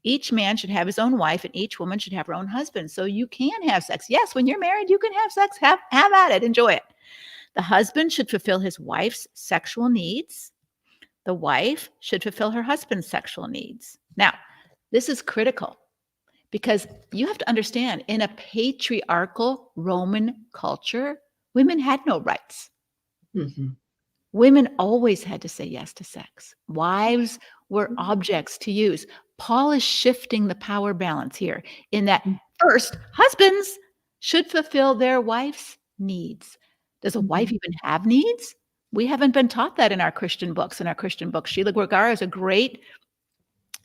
Each man should have his own wife and each woman should have her own husband. So you can have sex. Yes, when you're married, you can have sex. Have at it. Enjoy it. The husband should fulfill his wife's sexual needs. The wife should fulfill her husband's sexual needs. Now, this is critical because you have to understand, in a patriarchal Roman culture, women had no rights. Mm-hmm. Women always had to say yes to sex. Wives were objects to use. Paul is shifting the power balance here in that first, husbands should fulfill their wife's needs. Does a wife even have needs? We haven't been taught that in our Christian books. Sheila Guergara is a great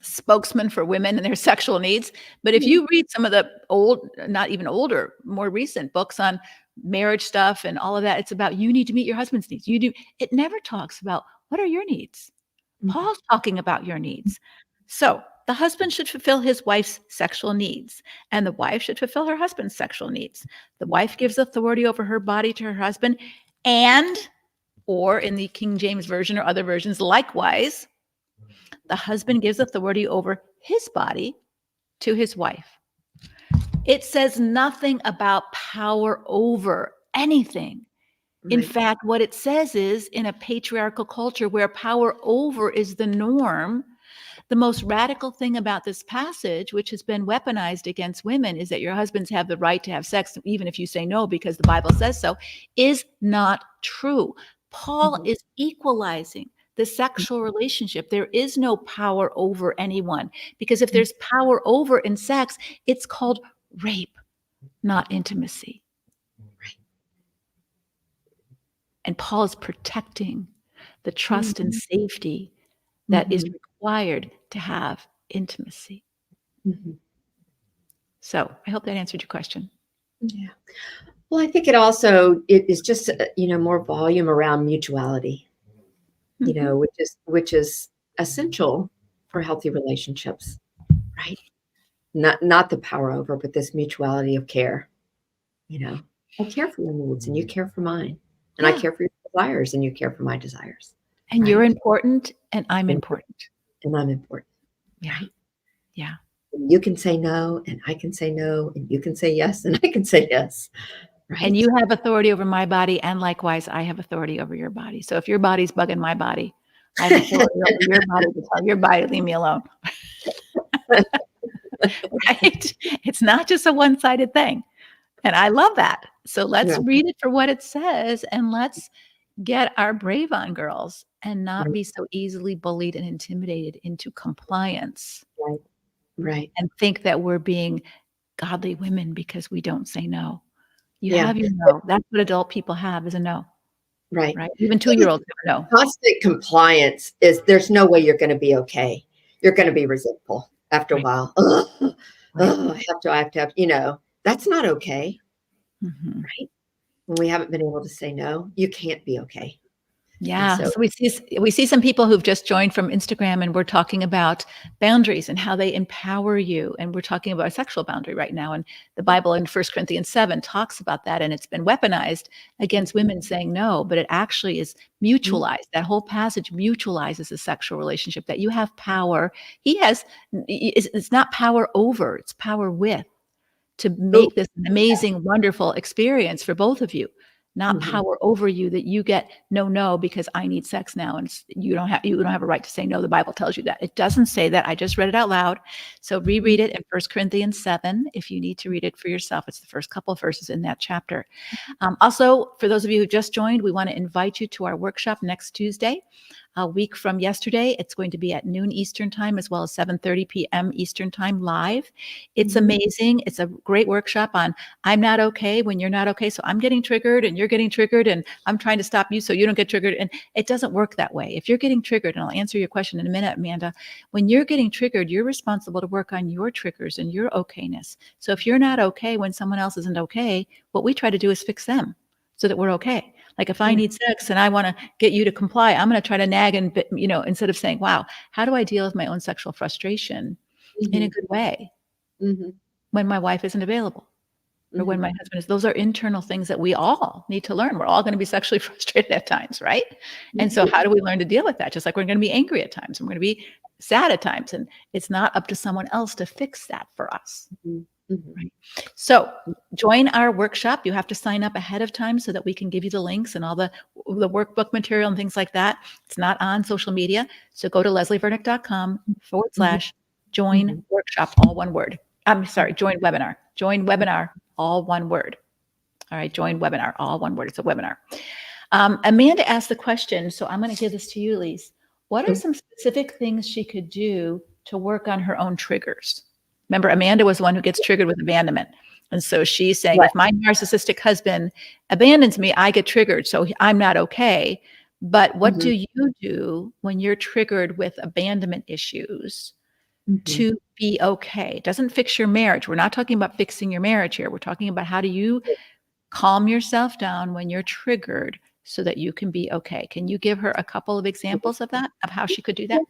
spokesman for women and their sexual needs. But if you read some of the old, not even older, more recent books on marriage stuff and all of that, it's about you need to meet your husband's needs. You do. It never talks about what are your needs. Paul's talking about your needs. So the husband should fulfill his wife's sexual needs, and the wife should fulfill her husband's sexual needs. The wife gives authority over her body to her husband, and, or in the King James Version or other versions, likewise, the husband gives authority over his body to his wife. It says nothing about power over anything. In fact, what it says is, in a patriarchal culture where power over is the norm, the most radical thing about this passage, which has been weaponized against women, is that your husbands have the right to have sex, even if you say no, because the Bible says so, is not true. Paul is equalizing the sexual relationship. There is no power over anyone, because if there's power over in sex, it's called rape, not intimacy. And Paul is protecting the trust and safety that is required to have intimacy. So I hope that answered your question. Yeah. Well, I think it is just, more volume around mutuality, which is essential for healthy relationships, right? Not the power over, but this mutuality of care. I care for your needs and you care for mine. And I care for your desires and you care for my desires. And right? You're important and I'm important. And I'm important. Yeah. Right? Yeah. You can say no and I can say no and you can say yes and I can say yes. Right? And you have authority over my body and likewise I have authority over your body. So if your body's bugging my body, I have authority over your body to tell your body, leave me alone. Right? It's not just a one-sided thing. And I love that. So let's read it for what it says and let's get our brave on, girls, and not be so easily bullied and intimidated into compliance. Right. And think that we're being godly women because we don't say no. You have your no. That's what adult people have, is a no. Right. Even 2-year-olds have a no. Constant compliance there's no way you're going to be okay. You're going to be resentful after a while. I have to, that's not okay. Right? When we haven't been able to say no, you can't be okay. Yeah. So we see some people who've just joined from Instagram, and we're talking about boundaries and how they empower you. And we're talking about a sexual boundary right now. And the Bible in 1 Corinthians 7 talks about that. And it's been weaponized against women saying no, but it actually is mutualized. That whole passage mutualizes the sexual relationship, that you have power. It's not power over, it's power with, to make this an amazing, wonderful experience for both of you. Not power over you, that you get no because I need sex now and you don't have a right to say no. The Bible tells you that. It doesn't say that. I just read it out loud. So reread it in 1 Corinthians 7 if you need to read it for yourself. It's the first couple of verses in that chapter. Also, for those of you who just joined, we want to invite you to our workshop next Tuesday. A week from yesterday. It's going to be at noon Eastern time as well as 7:30 p.m. Eastern time live. It's amazing. It's a great workshop on I'm not okay when you're not okay. So I'm getting triggered and you're getting triggered and I'm trying to stop you so you don't get triggered. And it doesn't work that way. If you're getting triggered, and I'll answer your question in a minute, Amanda, when you're getting triggered, you're responsible to work on your triggers and your okayness. So if you're not okay when someone else isn't okay, what we try to do is fix them so that we're okay. Like if I need sex and I want to get you to comply, I'm going to try to nag and, instead of saying, wow, how do I deal with my own sexual frustration in a Mhm. good way Mhm. when my wife isn't available? Or when Mhm. my husband is, those are internal things that we all need to learn. We're all going to be sexually frustrated at times, right? And so how do we learn to deal with that? Just like we're going to be angry at times, and we're going to be sad at times, and it's not up to someone else to fix that for us. Mhm. Mhm. Right. So join our workshop. You have to sign up ahead of time so that we can give you the links and all the workbook material and things like that. It's not on social media. So go to Mhm. leslievernick.com/join Mhm. workshop, all one word. I'm sorry, join webinar. Join webinar, all one word. All right, join webinar, all one word. It's a webinar. Amanda asked the question, so I'm going to give this to you, Lise. What are Mhm. some specific things she could do to work on her own triggers? Remember, Amanda was the one who gets triggered with abandonment. And so she's saying, Right. if my narcissistic husband abandons me, I get triggered. So I'm not okay. But what Mhm. do you do when you're triggered with abandonment issues Mhm. to be okay? It doesn't fix your marriage. We're not talking about fixing your marriage here. We're talking about how do you calm yourself down when you're triggered so that you can be okay. Can you give her a couple of examples of that, of how she could do that?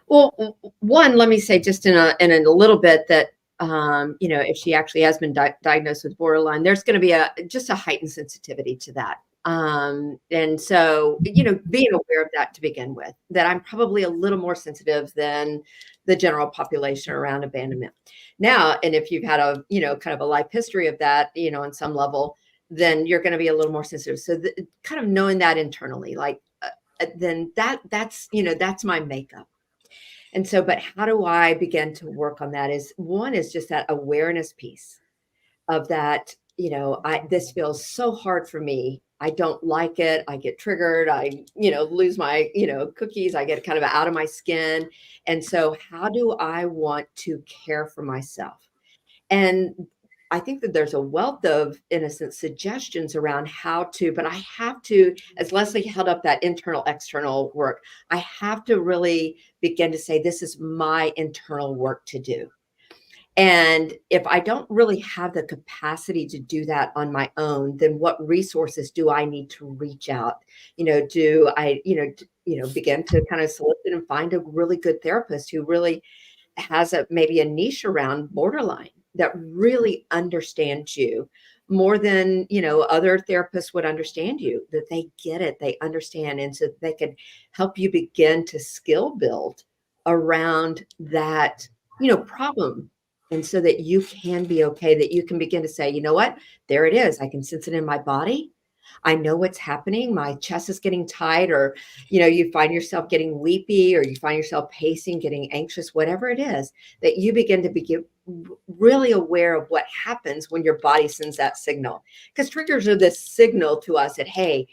Well, one, let me say just in a little bit that if she actually has been diagnosed with borderline, there's going to be just a heightened sensitivity to that. And so, being aware of that to begin with, that I'm probably a little more sensitive than the general population around abandonment. Now, and if you've had a, kind of a life history of that, on some level, then you're going to be a little more sensitive. So kind of knowing that internally, like, then that's my makeup. And so, but how do I begin to work on that? Is one is just that awareness piece of that, this feels so hard for me. I don't like it. I get triggered. I, lose my, cookies. I get kind of out of my skin. And so, how do I want to care for myself? And I think that there's a wealth of innocent suggestions around how to, but I have to, as Leslie held up that internal, external work, I have to really begin to say, this is my internal work to do. And if I don't really have the capacity to do that on my own, then what resources do I need to reach out? Do I, begin to kind of solicit and find a really good therapist who really has maybe a niche around borderline that really understands you more than other therapists would understand you, that they get it, they understand, and so they can help you begin to skill build around that problem, and so that you can be okay, that you can begin to say, you know what, there it is, I can sense it in my body, I know what's happening, my chest is getting tight, or you find yourself getting weepy, or you find yourself pacing, getting anxious, whatever it is, that you begin to be really aware of what happens when your body sends that signal. Because triggers are this signal to us that, hey,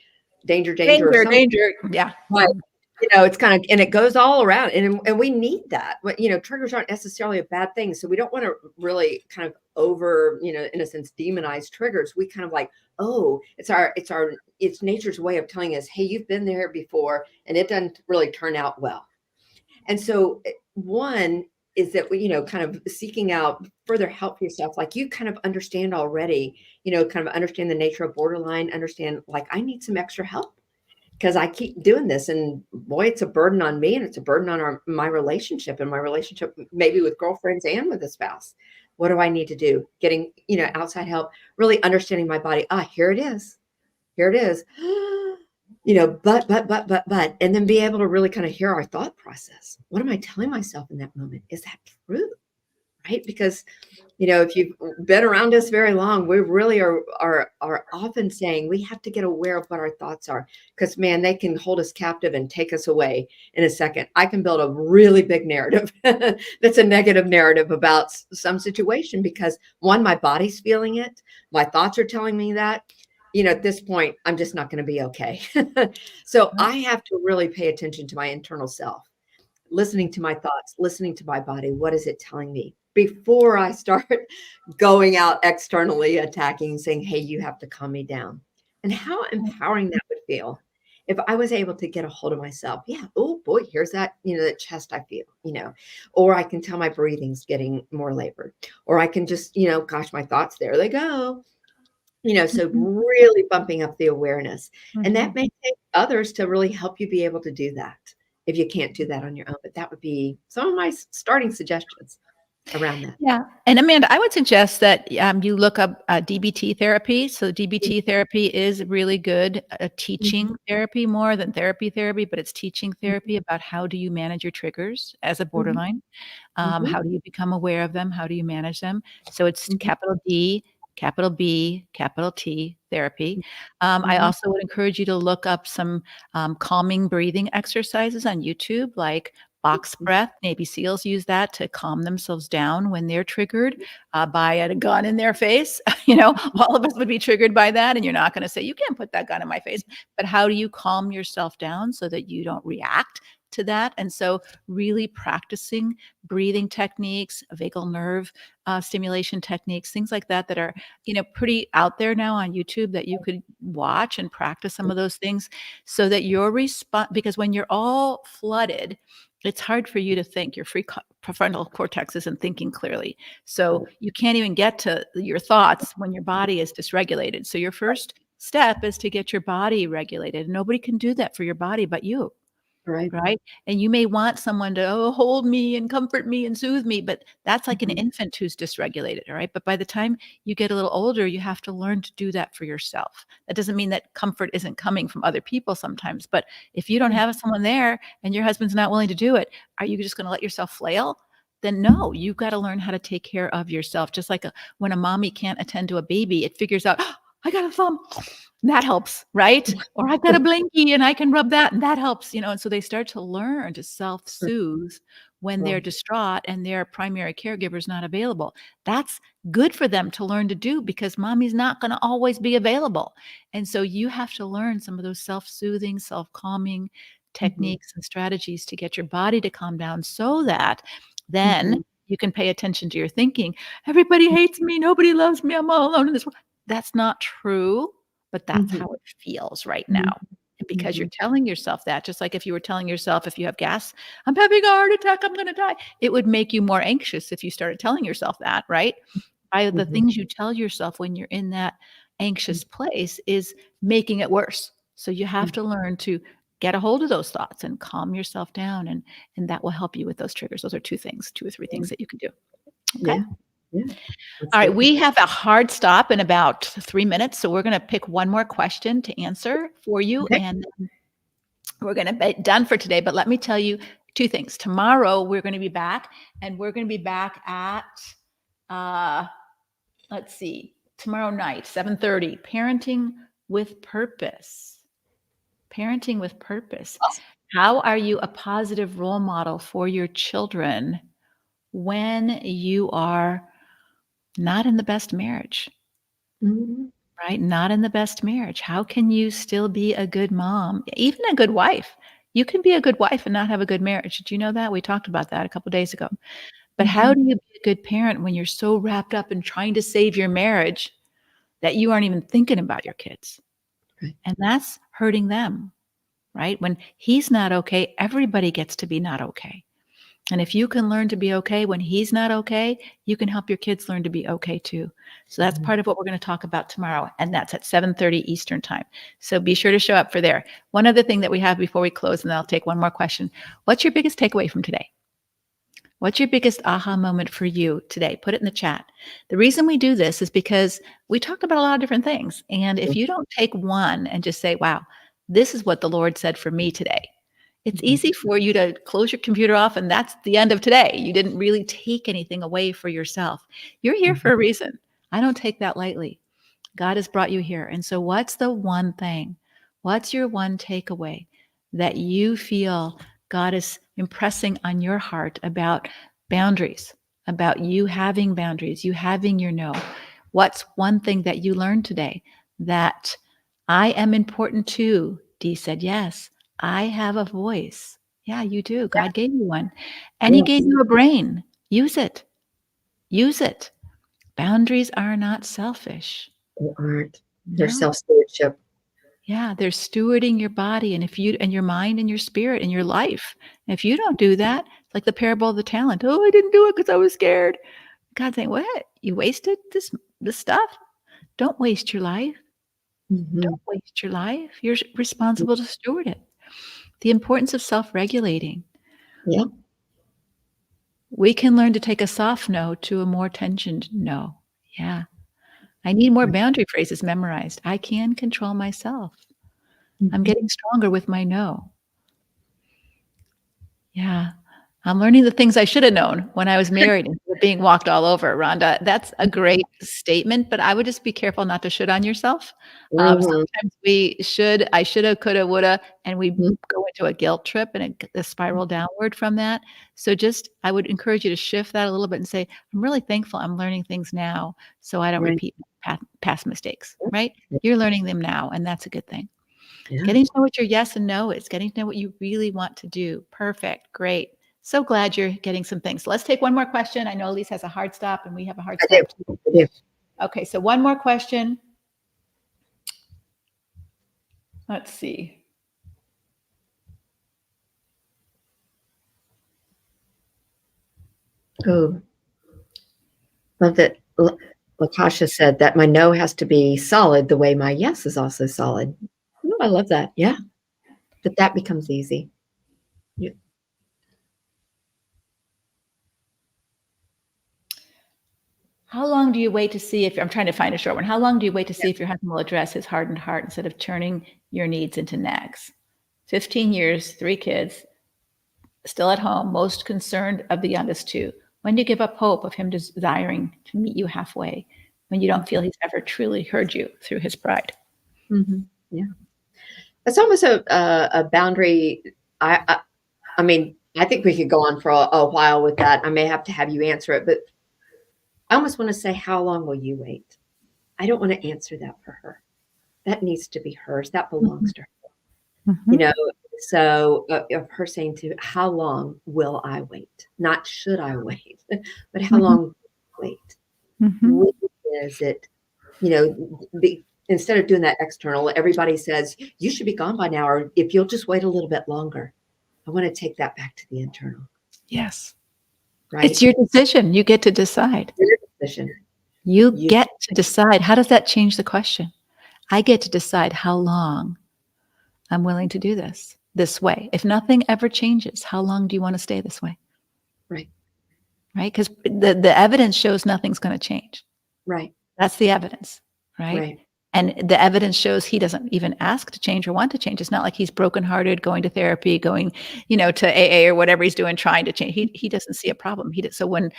danger, danger, or Danger, something. danger. Yeah. Right. It's kind of, and it goes all around, and we need that. But, triggers aren't necessarily a bad thing. So we don't want to really kind of over, in a sense, demonize triggers. We kind of like, oh, it's nature's way of telling us, hey, you've been there before and it doesn't really turn out well. And so one is that we, kind of seeking out further help for yourself, like you kind of understand already, kind of understand the nature of borderline, understand like I need some extra help because I keep doing this, and boy, it's a burden on me, and it's a burden on my relationship, and my relationship maybe with girlfriends and with a spouse. What do I need to do? Getting outside help, really understanding my body. Here it is. Here it is. But, and then be able to really kind of hear our thought process. What am I telling myself in that moment? Is that true? Right? Because if you've been around us very long, we really are often saying we have to get aware of what our thoughts are, because man, they can hold us captive and take us away in a second. I can build a really big narrative that's a negative narrative about some situation because one, my body's feeling it, my thoughts are telling me that. At this point, I'm just not going to be okay. So I have to really pay attention to my internal self, listening to my thoughts, listening to my body. What is it telling me before I start going out externally attacking, saying, hey, you have to calm me down? And how empowering that would feel if I was able to get a hold of myself. Yeah. Oh boy, here's that, that chest I feel, or I can tell my breathing's getting more labored, or I can just, gosh, my thoughts, there they go. So Mhm. really bumping up the awareness. And that Mhm. may take others to really help you be able to do that if you can't do that on your own. But that would be some of my starting suggestions around that. Yeah, and Amanda, I would suggest that, you look up, DBT therapy. So DBT therapy is really good, Mhm, teaching therapy more than therapy, but it's teaching mhm, therapy about how do you manage your triggers as a mhm, borderline. mhm, How do you become aware of them? How do you manage them? So it's mhm, capital D, capital B, capital T therapy. I mhm, also would encourage you to look up some calming breathing exercises on YouTube, like box mhm, breath. Navy SEALs use that to calm themselves down when they're triggered by a gun in their face. All of us would be triggered by that, and you're not going to say, "You can't put that gun in my face." But how do you calm yourself down so that you don't react to that? And so, really practicing breathing techniques, vagal nerve stimulation techniques, things like that that are pretty out there now on YouTube that you could watch and practice some of those things so that your response, because when you're all flooded, it's hard for you to think. Your prefrontal cortex isn't thinking clearly. So mhm. you can't even get to your thoughts when your body is dysregulated. So your first step is to get your body regulated. Nobody can do that for your body but you. Right. Right? And you may want someone to, hold me and comfort me and soothe me, but that's like an Mhm, infant who's dysregulated, all right? But by the time you get a little older, you have to learn to do that for yourself. That doesn't mean that comfort isn't coming from other people sometimes, but if you don't mhm, have someone there and your husband's not willing to do it, are you just gonna let yourself flail? Then no, you've gotta learn how to take care of yourself. Just like when a mommy can't attend to a baby, it figures out, I got a thumb. That helps, right? Or I've got a blankie and I can rub that and that helps, and so they start to learn to self-soothe when they're Well, distraught and their primary caregiver is not available. That's good for them to learn to do because mommy's not gonna always be available. And so you have to learn some of those self-soothing, self-calming mhm, techniques and strategies to get your body to calm down so that then mhm, you can pay attention to your thinking. "Everybody hates me, nobody loves me, I'm all alone in this world." That's not true, but that's mhm, how it feels right mhm, now. And because you're mhm, telling yourself that, just like if you were telling yourself, if you have gas, "I'm having a heart attack, I'm gonna die," it would make you more anxious if you started telling yourself that, right? By the mhm, things you tell yourself when you're in that anxious place is making it worse. So you have mhm, to learn to get a hold of those thoughts and calm yourself down, and that will help you with those triggers. Those are 2 things, 2 or 3 things mhm. that you can do. Okay? Yeah, yeah, All right, absolutely. we have a hard stop in about 3 minutes, so we're gonna pick one more question to answer for you, Okay. and then we're gonna be done for today, but let me tell you 2 things. Tomorrow, we're gonna be back, and we're gonna be back at, uh, let's see, tomorrow night, 7:30, Parenting with Purpose. Parenting with Purpose. Awesome. How are you a positive role model for your children when you are not in the best marriage? Mhm, Right? Not in the best marriage. How can you still be a good mom, even a good wife? You can be a good wife and not have a good marriage. Did you know that? We talked about that a couple days ago. But how mhm, do you be a good parent when you're so wrapped up in trying to save your marriage that you aren't even thinking about your kids? right. And that's hurting them, right? When he's not okay, everybody gets to be not okay. And if you can learn to be okay when he's not okay, you can help your kids learn to be okay too. So that's Mhm. part of what we're going to talk about tomorrow, and that's at 7:30 Eastern time. So be sure to show up for there. One other thing that we have before we close, and then I'll take one more question. What's your biggest takeaway from today? What's your biggest aha moment for you today? Put it in the chat. The reason we do this is because we talk about a lot of different things. And if you don't take one and just say, wow, this is what the Lord said for me today, it's Mhm, easy for you to close your computer off and that's the end of today. You didn't really take anything away for yourself. You're here mhm, for a reason. I don't take that lightly. God has brought you here. And so, what's the one thing? What's your one takeaway that you feel God is impressing on your heart about boundaries, about you having boundaries, you having your no? What's one thing that you learned today that I am important too? Dee said, yes, I have a voice. Yeah, you do. God gave you one. And He gave yes, you a brain. Use it. Use it. Boundaries are not selfish. they aren't. They're No. self-stewardship. Yeah, they're stewarding your body and if you and your mind and your spirit and your life. And if you don't do that, it's like the parable of the talent. Oh, I didn't do it because I was scared. God's saying, what? You wasted this stuff? Don't waste your life. Mhm. Don't waste your life. You're responsible to steward it. The importance of self-regulating. Yeah. We can learn to take a soft no to a more tensioned no. Yeah. I need more boundary phrases memorized. I can control myself. I'm Mhm. getting stronger with my no. Yeah. I'm learning the things I should have known when I was married instead of being walked all over, Rhonda. That's a great statement, but I would just be careful not to should on yourself. Mhm. Sometimes we should, I shoulda, coulda, woulda, and we Mhm. go into a guilt trip and a spiral downward from that. So just, I would encourage you to shift that a little bit and say, I'm really thankful I'm learning things now so I don't Right. repeat past mistakes, right? You're learning them now, and that's a good thing. Yeah. Getting to know what your yes and no is, getting to know what you really want to do. Perfect. Great. So glad you're getting some things. Let's take one more question. I know Elise has a hard stop and we have a hard I do. stop too. I do. Okay, so one more question. Let's see. Oh, love that. Latasha said that my no has to be solid the way my yes is also solid. Oh, I love that. Yeah. That becomes easy. Yeah. How long do you wait to see if I'm trying to find a short one? How long do you wait to see if your husband will address his hardened heart instead of turning your needs into nags? 15 years, 3 kids, still at home, most concerned of the youngest two. When do you give up hope of him desiring to meet you halfway when you don't feel he's ever truly heard you through his pride? Mhm. Yeah. It's almost a boundary. I mean, I think we could go on for a while with that. I may have to have you answer it, but I almost want to say, how long will you wait? I don't want to answer that for her. That needs to be hers. That belongs Mhm. to her. You Mhm. know, so of her saying to, how long will I wait? Not should I wait, but how Mhm. long will I wait? Mhm. When is it, instead of doing that external, everybody says, you should be gone by now, or if you'll just wait a little bit longer. I want to take that back to the internal, Yes. It's right? your decision. You get to decide. Your decision. You You, get to decide. How does that change the question? I get to decide how long I'm willing to do this way. If nothing ever changes, how long do you want to stay this way? right, Right? Because the evidence shows nothing's going to change. right, That's the evidence, right? right. And the evidence shows he doesn't even ask to change or want to change. It's not like he's brokenhearted, going to therapy, going, to AA or whatever he's doing, trying to change. He doesn't see a problem. So when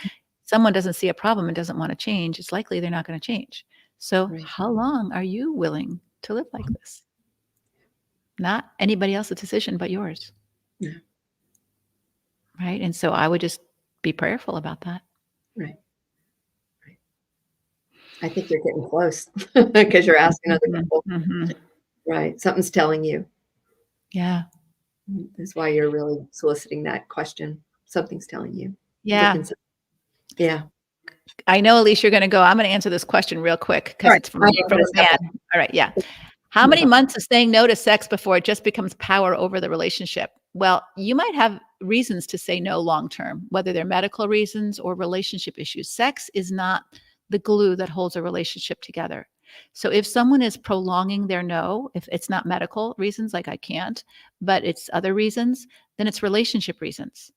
someone doesn't see a problem and doesn't want to change, it's likely they're not going to change. So Right. how long are you willing to live like this? Not anybody else's decision but yours, Yeah, right? And so I would just be prayerful about that. right, right. I think you're getting close because you're asking other Mhm, people. mhm. Right. Something's telling you. Yeah. That's why you're really soliciting that question. Something's telling you. Yeah. Within some, yeah. I know, Elise, you're going to go. I'm going to answer this question real quick All because right. it's I from, am from going a to step man. off. All right. Yeah. How many months of saying no to sex before it just becomes power over the relationship? Well, you might have reasons to say no long term, whether they're medical reasons or relationship issues. Sex is not the glue that holds a relationship together. So if someone is prolonging their no, if it's not medical reasons, like I can't, but it's other reasons, then it's relationship reasons.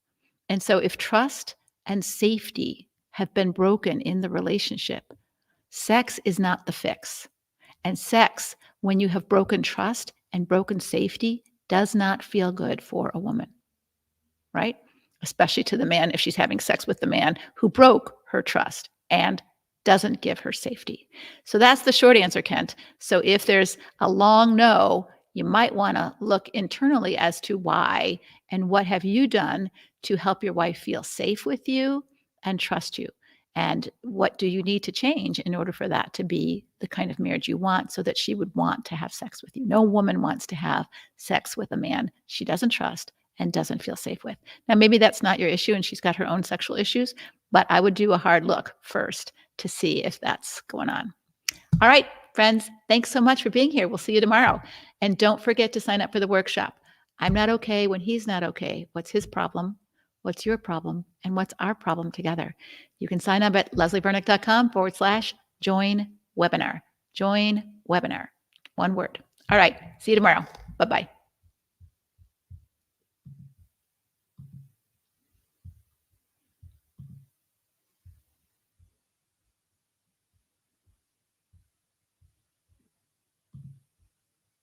And so if trust and safety have been broken in the relationship, sex is not the fix. And sex, when you have broken trust and broken safety, does not feel good for a woman, right? Especially to the man if she's having sex with the man who broke her trust and doesn't give her safety. So that's the short answer, Kent. So if there's a long no, you might want to look internally as to why and what have you done to help your wife feel safe with you and trust you. And what do you need to change in order for that to be the kind of marriage you want so that she would want to have sex with you? No woman wants to have sex with a man she doesn't trust and doesn't feel safe with. Now, maybe that's not your issue and she's got her own sexual issues, but I would do a hard look first to see if that's going on. All right, friends, thanks so much for being here. We'll see you tomorrow. And don't forget to sign up for the workshop. I'm not okay when he's not okay. What's his problem? What's your problem? And what's our problem together? You can sign up at lesliebernick.com/join webinar. Join webinar. One word. All right. See you tomorrow. Bye-bye.